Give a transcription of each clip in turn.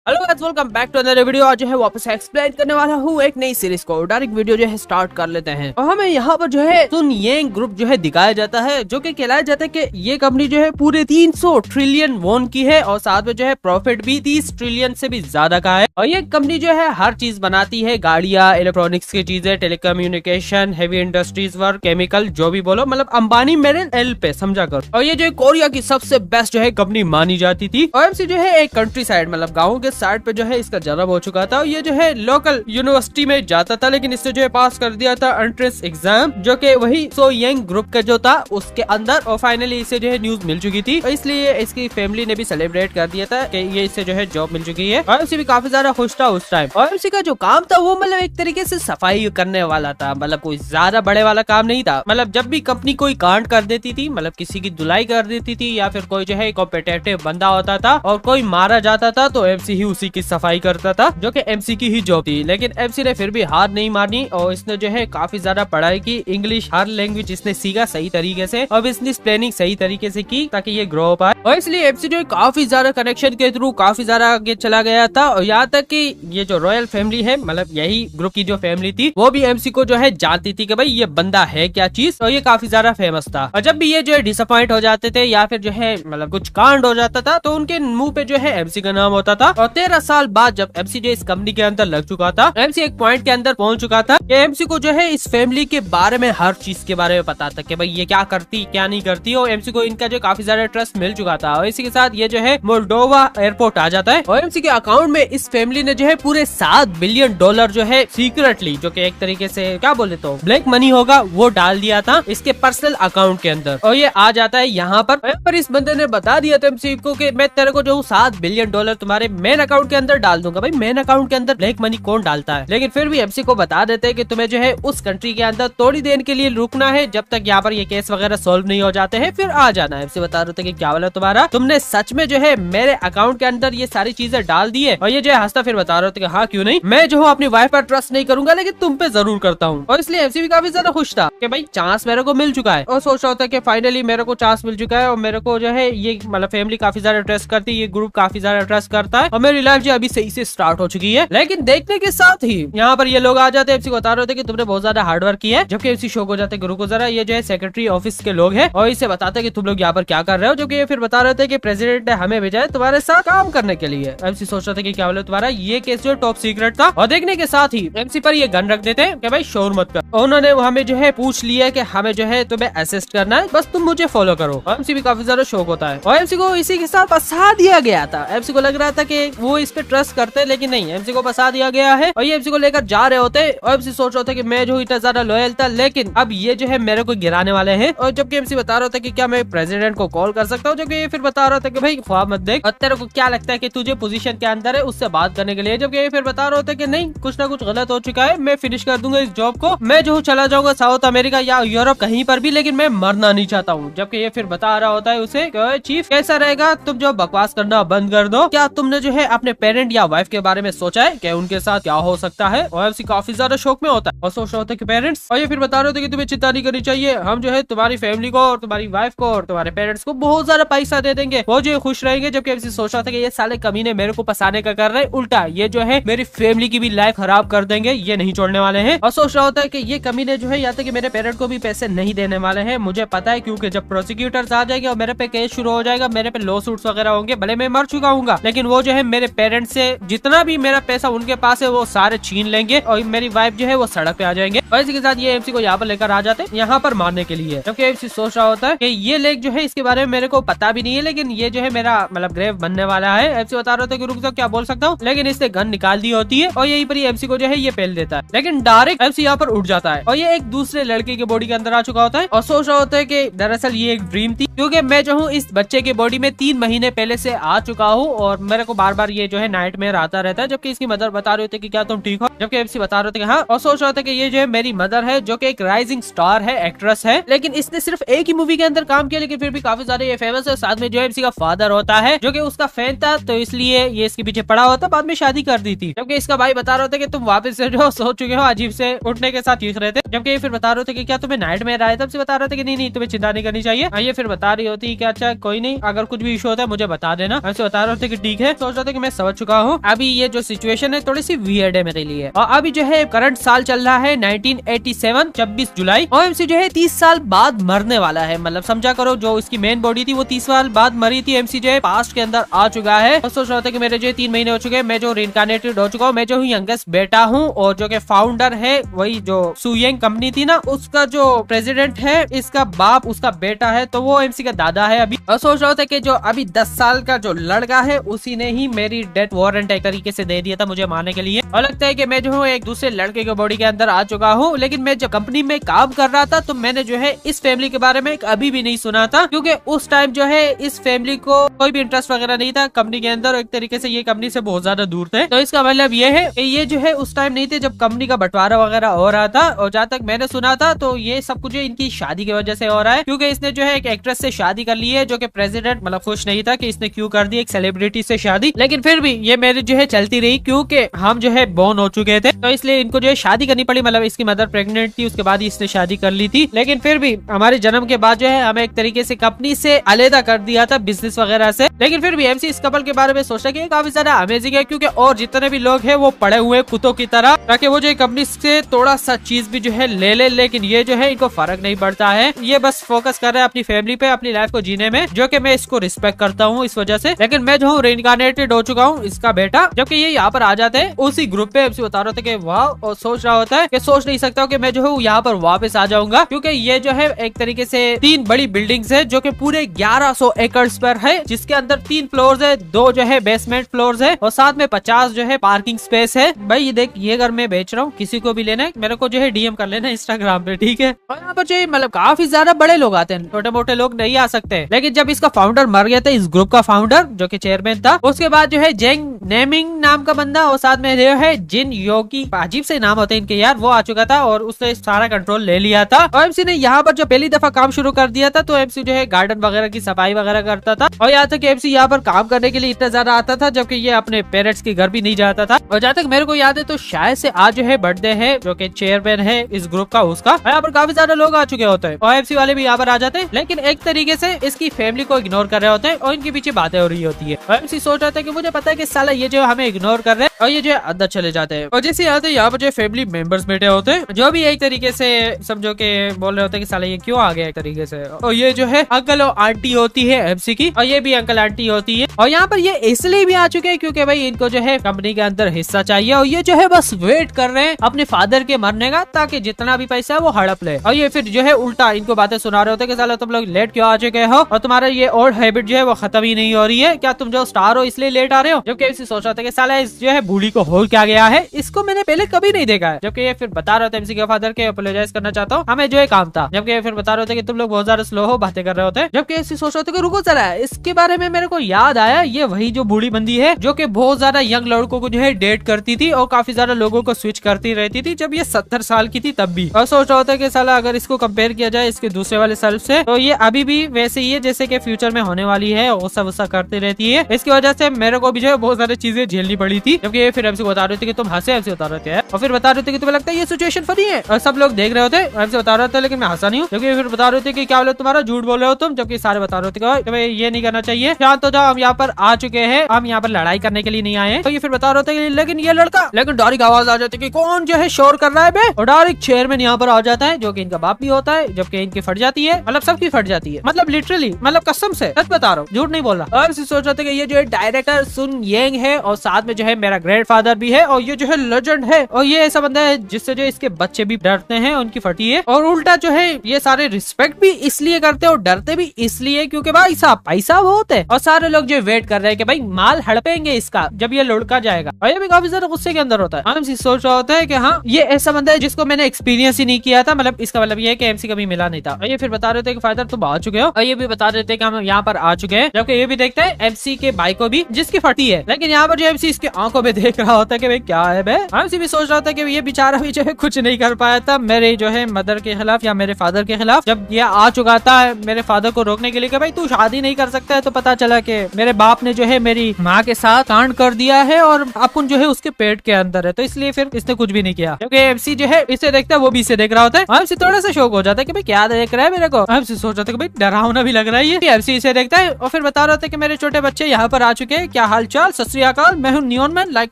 Hello guys, welcome back to another video. आज जो है वापस एक्सप्लेन करने वाला हूँ एक नई सीरीज को। डायरेक्ट वीडियो जो है स्टार्ट कर लेते हैं। और हमें यहाँ पर जो है सुन येंग ग्रुप जो है दिखाया जाता है, जो कि कहलाया जाता है कि ये कंपनी जो है पूरे 300 ट्रिलियन वॉन की है और साथ में जो है प्रॉफिट भी 30 ट्रिलियन से भी ज्यादा का है। और ये कंपनी जो है हर चीज बनाती है, गाड़ियाँ, इलेक्ट्रॉनिक्स की चीजें, telecommunication, heavy industries work, chemical, जो भी बोलो, मतलब अंबानी मेरे एल पे समझा कर। और ये जो कोरिया की सबसे बेस्ट जो है कंपनी मानी जाती थी। OMC जो है एक कंट्री साइड मतलब गाँव के साइड पे जो है इसका जन्म हो चुका था। और ये जो है लोकल यूनिवर्सिटी में जाता था, लेकिन इससे जो है पास कर दिया था एंट्रेंस एग्जाम, जो कि वही सो यंग ग्रुप का जो था उसके अंदर। और फाइनली इसे जो है न्यूज मिल चुकी थी, और इसलिए इसकी फैमिली ने भी सेलिब्रेट कर दिया था कि ये इससे जो है जॉब मिल चुकी है। OMC भी काफी ज्यादा खुश था उस टाइम। OMC का जो काम था वो मतलब एक तरीके से सफाई करने वाला था, मतलब कोई ज्यादा बड़े वाला काम नहीं था। मतलब जब भी कंपनी कोई कांड कर देती थी, मतलब किसी की धुलाई कर देती थी या फिर कोई जो है कॉम्पिटिटिव बंदा होता था और कोई मारा जाता था, तो MC ही उसी की सफाई करता था, जो कि MC की ही जॉब थी। लेकिन MC ने फिर भी हार नहीं मानी और इसने जो है काफी ज्यादा पढ़ाई की, इंग्लिश हर लैंग्वेज इसने सीखा सही तरीके से और बिजनेस प्लानिंग सही तरीके से की ताकि ये ग्रो हो पाए। और इसलिए MC जो है काफी ज्यादा कनेक्शन के थ्रू काफी ज्यादा आगे चला गया था। और यहाँ तक कि ये जो रॉयल फैमिली है, मतलब यही ग्रुप की जो फैमिली थी, वो भी MC को जो है जानती थी कि भाई ये बंदा है क्या चीज, और ये काफी ज्यादा फेमस था। और जब भी ये जो है डिसअपॉइंट हो जाते थे या फिर जो है मतलब कुछ कांड हो जाता था, तो उनके मुंह पे जो है MC का नाम होता था। और 13 साल बाद जब MC जो इस कंपनी के अंदर लग चुका था, MC एक पॉइंट के अंदर पहुंच चुका था कि MC को जो है इस फैमिली के बारे में हर चीज के बारे में पता था कि भाई ये क्या करती क्या नहीं करती। और MC को इनका जो काफी ज्यादा ट्रस्ट मिल चुका था। और इसी के साथ ये जो है मोल्डोवा एयरपोर्ट आ जाता है और MC के अकाउंट में इस फैमिली ने जो है पूरे $7 बिलियन जो है सीक्रेटली, जो कि एक तरीके से क्या बोले तो ब्लैक मनी होगा, वो डाल दिया था इसके पर्सनल अकाउंट के अंदर। और ये आ जाता है यहाँ पर इस बंदे ने बता दिया था MC को कि मैं तेरे को जो $7 बिलियन तुम्हारे मेन अकाउंट के अंदर डाल दूंगा। भाई मेन अकाउंट के अंदर ब्लैक मनी कौन डालता है? लेकिन फिर भी MC को बता देते हैं कि तुम्हें जो है उस कंट्री के अंदर थोड़ी देर के लिए रुकना है, जब तक यहाँ पर ये केस वगैरह सॉल्व नहीं हो जाते हैं, फिर आ जाना है। MC बता रहे थे कि क्या बोला तुम्हारा, तुमने सच में जो है मेरे अकाउंट के अंदर ये सारी चीजें डाल दी है? और ये जो है हंसता फिर बता रहे थे कि हाँ क्यों नहीं, मैं जो हूँ अपनी वाइफ पर ट्रस्ट नहीं करूंगा लेकिन तुम पे जरूर करता हूँ। और इसलिए MC भी काफी ज्यादा खुश था कि भाई चांस मेरे को मिल चुका है। और सोच रहा होता है कि फाइनली मेरे को चांस मिल चुका है और मेरे को जो है ये मतलब फैमिली काफी ज्यादा ट्रस्ट करती है, ये ग्रुप काफी ज्यादा ट्रस्ट करता है और मेरी लाइफ जो अभी सही से स्टार्ट हो चुकी है। लेकिन देखने के साथ ही यहाँ पर ये लोग आ जाते हैं, MC को बता रहे थे कि तुमने बहुत ज्यादा हार्डवर्क किया है। जबकि MC शौक हो जाते हैं, गुरु को जरा ये जो है सेक्रेटरी ऑफिस के लोग हैं और इसे बताते हैं कि तुम लोग यहाँ पर क्या कर रहे हो। जो कि ये फिर बता रहे थे कि प्रेसिडेंट ने हमें भेजा है तुम्हारे साथ काम करने के लिए। MC सोच रहे थे कि क्या बोले तुम्हारा ये केस जो टॉप सीक्रेट था। और देखने के साथ ही MC पर ये गन रख देते हैं कि भाई शोर मत कर। उन्होंने हमें जो है पूछ लिया कि हमें जो है तुम्हें असिस्ट करना है, बस तुम मुझे फॉलो करो। MC भी काफी ज्यादा शौक होता है और MC को इसी के साथ फंसा दिया गया था। MC को लग रहा था कि वो इस पे ट्रस्ट करते, लेकिन नहीं, MC को फंसा दिया गया है। और ये MC को लेकर जा रहे होते और MC सोच रहे थे कि मैं जो इतना ज्यादा लॉयल था, लेकिन अब ये जो है मेरे को गिराने वाले हैं। और जबकि MC बता रहा था कि क्या मैं प्रेसिडेंट को कॉल कर सकता हूँ, जबकि ये फिर बता रहा था कि भाई ख्वाब मत देख, और तेरे को क्या लगता है कि तुझे पोजीशन के अंदर है उससे बात करने के लिए। जबकि ये फिर बता रहे होते कि नहीं, कुछ ना कुछ गलत हो चुका है, मैं फिनिश कर दूंगा इस जॉब को, मैं जो चला जाऊंगा साउथ अमेरिका या यूरोप कहीं पर भी, लेकिन मैं मरना नहीं चाहता हूँ। जबकि ये फिर बता रहा होता है उसे चीफ कैसा रहेगा, तुम जो बकवास करना बंद कर दो, क्या तुमने जो है अपने पेरेंट या वाइफ के बारे में सोचा है कि उनके साथ क्या हो सकता है। और MC काफी ज्यादा शौक में होता है और सोच रहा होता है कि पेरेंट्स। और ये फिर बता रहे होते कि तुम्हें चिंता नहीं करनी चाहिए, हम जो है तुम्हारी फैमिली को और तुम्हारी वाइफ को और तुम्हारे पेरेंट्स को बहुत ज्यादा पैसा दे देंगे, वो जो खुश रहेंगे। जबकि MC सोच रहा था कि ये साले कमीने मेरे को फंसाने का कर रहे हैं, उल्टा ये जो है मेरी फैमिली की भी लाइफ खराब कर देंगे, ये नहीं छोड़ने वाले हैं। और सोच रहा होता है कि ये कमीने जो है या तो कि मेरे पेरेंट को भी पैसे नहीं देने वाले हैं, मुझे पता है, क्योंकि जब प्रोसिक्यूटर्स आ जाएंगे और मेरे पे केस शुरू हो जाएगा, मेरे पे लॉ सूट्स वगैरह होंगे, भले मैं मर चुका हूँ, लेकिन वो जो है मेरे पेरेंट्स से जितना भी मेरा पैसा उनके पास है वो सारे छीन लेंगे और मेरी वाइफ जो है वो सड़क पे आ जाएंगे। और इसी के साथ ये MC को यहाँ पर लेकर आ जाते हैं, यहाँ पर मारने के लिए। जबकि MC सोच रहा होता है कि ये लेक जो है इसके बारे में मेरे को पता भी नहीं है, लेकिन ये जो है मेरा मतलब ग्रेव बनने वाला है। MC बता रहे थे कि रुक जाओ क्या बोल सकता हूँ, लेकिन इसने गन निकाल दी होती है और यहीं पर MC को जो है ये पेल देता है। लेकिन डायरेक्ट MC यहाँ पर उठ जाता है और ये एक दूसरे लड़के की बॉडी के अंदर आ चुका होता है और सोच रहा होता है कि दरअसल ये एक ड्रीम थी, क्योंकि मैं जो हूँ इस बच्चे की बॉडी में 3 महीने पहले से आ चुका हूँ और मेरे को बार बार ये जो है नाइटमेयर आता रहता है। जबकि इसकी मदर बता रहे थे कि क्या तुम ठीक हो, जबकि MC बता रहे थे कि हाँ। और सोच रहे थे कि ये जो है मेरी मदर है, जो कि एक राइजिंग स्टार है, एक्ट्रेस है, लेकिन इसने सिर्फ एक ही मूवी के अंदर काम किया, लेकिन फिर भी काफी ज्यादा ये फेमस है। साथ में जो एमसी का फादर होता है जो कि उसका फैन था, तो इसलिए ये इसके पीछे पड़ा होता, बाद में शादी कर दी थी। जबकि इसका भाई बता रहे थे कि तुम वापस से जो सो चुके हो, अजीब से उठने के साथ चीख रहे थे। जबकि ये फिर बता रहे थे कि क्या तुम्हें नाइट में आया, तब से बता रहे थे कि नहीं तुम्हें चिंता नहीं करनी चाहिए। ये फिर बता रही होती कि अच्छा कोई नहीं, अगर कुछ भी इशू होता है मुझे बता देना। ऐसे बता रहे थे कि ठीक है। सोच रहे थे कि मैं समझ चुका हूँ, अभी ये जो सिचुएशन है थोड़ी सी वियर्ड है मेरे लिए। और अभी जो है करंट साल चल रहा है 1987 26 जुलाई। ओएमसी जो है 30 साल बाद मरने वाला है। मतलब समझा करो, जो इसकी मेन बॉडी थी वो 30 साल बाद मरी थी। एमसी जो है पास्ट के अंदर आ चुका है और सोच रहा था कि मेरे जो 3 महीने हो चुके हैं, मैं जो रिइंकार्नेटेड हो चुका हूँ, मैं जो यंगेस्ट बेटा हूँ और जो कि फाउंडर है वही जो सुयेंग कंपनी थी ना, उसका जो प्रेसिडेंट है इसका बाप उसका बेटा है, तो वो एमसी का दादा है अभी। और सोच रहा था कि जो अभी 10 साल का जो लड़का है उसी ने ही मेरी डेथ वारंट एक तरीके से दे दिया था मुझे मारने के लिए। और लगता है कि मैं जो हूँ एक दूसरे लड़के के बॉडी के अंदर आ चुका हूँ। लेकिन मैं जब कंपनी में काम कर रहा था तो मैंने जो है इस फैमिली के बारे में अभी भी नहीं सुना था, क्योंकि उस टाइम जो है इस फैमिली को कोई भी इंटरेस्ट वगैरह नहीं था कंपनी के अंदर। एक तरीके से ये कंपनी से बहुत ज्यादा दूर थे। तो इसका मतलब ये है कि ये जो है उस टाइम नहीं थे जब कंपनी का बंटवारा वगैरह हो रहा था। और जहाँ तक मैंने सुना था तो ये सब कुछ इनकी शादी की वजह से हो रहा है, क्योंकि इसने जो है एक एक्ट्रेस से शादी कर ली है जो कि प्रेसिडेंट मतलब खुश नहीं था कि इसने क्यों कर दी एक सेलिब्रिटी से शादी। लेकिन फिर भी ये मेरी जो है चलती रही, क्योंकि हम जो है बोर्न हो चुके थे, तो इसलिए इनको जो है शादी करनी पड़ी। मतलब इसकी मदर प्रेग्नेंट थी, उसके बाद इसने शादी कर ली थी। लेकिन फिर भी हमारे जन्म के बाद जो है हमें एक तरीके से कंपनी से अलहदा कर दिया था बिजनेस वगैरह से। लेकिन फिर भी एमसी इस कपल के बारे में सोचा कि काफी ज्यादा अमेजिंग है, क्योंकि और जितने भी लोग हैं वो पड़े हुए कुत्तों की तरह, ताकि वो जो कंपनी से थोड़ा सा चीज भी जो है ले ले। लेकिन ये जो है इनको फर्क नहीं पड़ता है, ये बस फोकस कर रहे हैं अपनी फैमिली पे, अपनी लाइफ को जीने में, जो कि मैं इसको रिस्पेक्ट करता हूँ इस वजह से। लेकिन मैं जो हूँ रिइंकार्नेटेड हो चुका हूँ इसका बेटा। जबकि ये यहाँ पर आ जाते हैं उसी ग्रुप पे, एमसी बता रहे थे कि वाह, और सोच रहा होता है कि सोच नहीं सकता हूँ कि मैं जो हूँ यहाँ पर वापस आ जाऊंगा, क्योंकि ये जो है एक तरीके से 3 बड़ी बिल्डिंग्स है जो कि पूरे 1100 एकर्स पर है, जिसके अंदर 3 फ्लोर्स है, 2 जो है बेसमेंट फ्लोर्स है और साथ में 50 जो है पार्किंग स्पेस है। भाई ये देख, ये घर मैं बेच रहा हूँ, किसी को भी लेना है मेरे को जो है डीएम कर लेना इंस्टाग्राम पे, ठीक है। और यहाँ पर जो मतलब काफी ज्यादा बड़े लोग आते हैं, छोटे मोटे लोग नहीं आ सकते। लेकिन जब इसका फाउंडर मर गया था, इस ग्रुप का फाउंडर जो कि चेयरमैन था, उसके बाद जो है जेंग नेमिंग नाम का बंदा और साथ में जो है जिन योगी, अजीब से नाम होते हैं इनके यार, वो आ चुका था और उसने सारा कंट्रोल ले लिया था। और एमसी ने यहाँ पर जो पहली दफा काम शुरू कर दिया था, तो एमसी जो है गार्डन वगैरह की सफाई वगैरह करता था। और यहाँ तक एमसी यहाँ पर काम करने के लिए इतना ज्यादा आता था, जबकि ये अपने पेरेंट्स के घर भी नहीं जाता था। और जहाँ तक मेरे को याद है तो शायद से आज जो है बर्थडे है जो कि चेयरमैन है इस ग्रुप का, उसका। यहाँ पर काफी ज्यादा लोग आ चुके होते हैं और एमसी वाले भी यहाँ पर आ जाते हैं, लेकिन एक तरीके से इसकी फैमिली को इग्नोर कर रहे होते हैं और इनके पीछे बातें हो रही होती है। एमसी सोच रहा था कि मुझे पता है कि साला ये जो हमें इग्नोर कर रहे हैं, और ये जो अंदर चले जाते हैं। और जैसे आते हैं यहाँ पर जो फैमिली मेंबर्स बैठे होते हैं, जो भी एक तरीके से समझो के बोल रहे होते हैं कि साला ये क्यों आ गया एक तरीके से। और ये जो है अंकल और आंटी होती है एमसी की, और ये भी अंकल आंटी होती है। और यहाँ पर ये इसलिए भी आ चुके हैं क्योंकि भाई इनको जो है कंपनी के अंदर हिस्सा चाहिए, और ये जो है बस वेट कर रहे हैं अपने फादर के मरने का, ताकि जितना भी पैसा है वो हड़प ले। और ये फिर जो है उल्टा इनको बातें सुना रहे होते हैं कि साला तुम लोग लेट क्यों आ चुके हो, और तुम्हारा ये ओल्ड हैबिट जो है वो खत्म ही नहीं हो रही है, क्या तुम जो स्टार हो इसलिए लेट आ रहे हो। जबकि एमसी सोच रहा था कि साला इस जो है बूढ़ी को हो क्या गया है, इसको मैंने पहले कभी नहीं देखा है। जबकि ये फिर बता रहे थे एमसी के फादर के अपोलोजाइज करना चाहता हूँ, हमें जो है काम था। जबकि ये फिर बता रहे थे कि तुम लोग बहुत ज्यादा स्लो हो, बातें कर रहे होते हैं। जबकि एमसी सोच रहे थे कि रुको जरा, इसके बारे में मेरे को याद आया, ये वही जो बूढ़ी बंदी है जो कि बहुत ज्यादा यंग लड़कों को जो है डेट करती थी और काफी ज्यादा लोगों को स्विच करती रहती थी जब ये 70 साल की थी तब भी। और सोच रहा होता है कि साला अगर इसको कंपेयर किया जाए इसके दूसरे वाले सेल्फ से, तो ये अभी भी वैसे ही है जैसे कि फ्यूचर में होने वाली है, गुस्सा वुस्सा करती रहती है। इसकी वजह से मेरे को भी जो है बहुत सारी चीजें झेलनी पड़ी थी। जबकि ये फिर एमसी बता रहे थे कि तुम हंसे, एमसी बता रहे थे और फिर बता रहे थे कि तुम्हें लगता है ये सिचुएशन फनी है, और सब लोग देख रहे होते हैं। एमसी बता रहे थे लेकिन मैं हंसा नहीं हूँ। जबकि फिर बता रहे थे कि क्या बोले तुम्हारा झूठ बोल रहे हो तुम, जबकि सारे बता रहे थे कि भाई ये नहीं करना चाहिए, शांत हो जाओ, हम यहाँ पर आ चुके हैं, हम यहाँ पर लड़ाई करने के लिए नहीं आए। तो ये फिर बता रहे थे लेकिन ये लड़का, लेकिन डायरेक्ट आवाज आ जाती है कि कौन जो है शोर कर रहा है बे, और डायरेक्ट चेयरमैन यहाँ पर आ जाता है जो कि इनका बाप भी होता है। जबकि इनकी फट जाती है, मतलब सबकी फट जाती है, मतलब लिटरली, मतलब कसम से सच बता रहा हूँ, झूठ नहीं बोल रहा। और सोच रहे थे कि ये जो है डायरेक्टर सुन येंग है और साथ में जो है मेरा ग्रैंडफादर भी है, और ये जो है लेजेंड है, और ये ऐसा बंदा है जिससे जो इसके बच्चे भी डरते हैं, उनकी फटी है। और उल्टा जो है ये सारे रिस्पेक्ट भी इसलिए करते हैं और डरते भी इसलिए क्योंकि भाई साहब पैसा बहुत है, और सारे लोग जो वेट कर रहे हैं कि भाई माल हड़पेंगे इसका जब ये लुढ़का जाएगा। और ये भी काफी ज्यादा गुस्से के अंदर होता है। एमसी सोच रहा होता है कि हाँ ये ऐसा बंदा है जिसको मैंने एक्सपीरियंस ही नहीं किया था, मतलब इसका मतलब ये है कि एमसी कभी मिला नहीं था। और ये फिर बता रहे थे कि फादर तुम आ चुके हो, और ये भी बता रहे थे कि हम यहाँ पर आ चुके हैं। जबकि ये भी देखते हैं एमसी के भाई को भी जिसकी फटी है, लेकिन यहाँ पर जो एमसी इसके आंखों में देख रहा होता है कि भाई क्या है बे। एमसी भी सोच रहा था कि ये बेचारा भी जो है कुछ नहीं कर पाया था मेरे जो है मदर के खिलाफ या मेरे फादर के खिलाफ, जब ये आ चुका था मेरे फादर को रोकने के लिए कि भाई तू शादी नहीं कर सकता है, तो पता चला कि मेरे बाप ने जो है मेरी माँ के साथ कांड कर दिया है और अपन जो है उसके पेट के अंदर है, तो इसलिए फिर इसने कुछ भी नहीं किया। क्योंकि एमसी जो है इसे देखता है, वो भी इसे देख रहा होता है। एमसी थोड़ा सा शौक हो जाता है कि भाई क्या देख रहा है मेरे को। एमसी सोच रहा था कि भाई डरावना भी लग रहा है ये। एमसी इसे देखता है और फिर बता रहा था कि मेरे छोटे बच्चे यहाँ पर आ चुके हैं, क्या हाल चाल, सत श्री अकाल, मैं हूँ नियॉन मैन, लाइक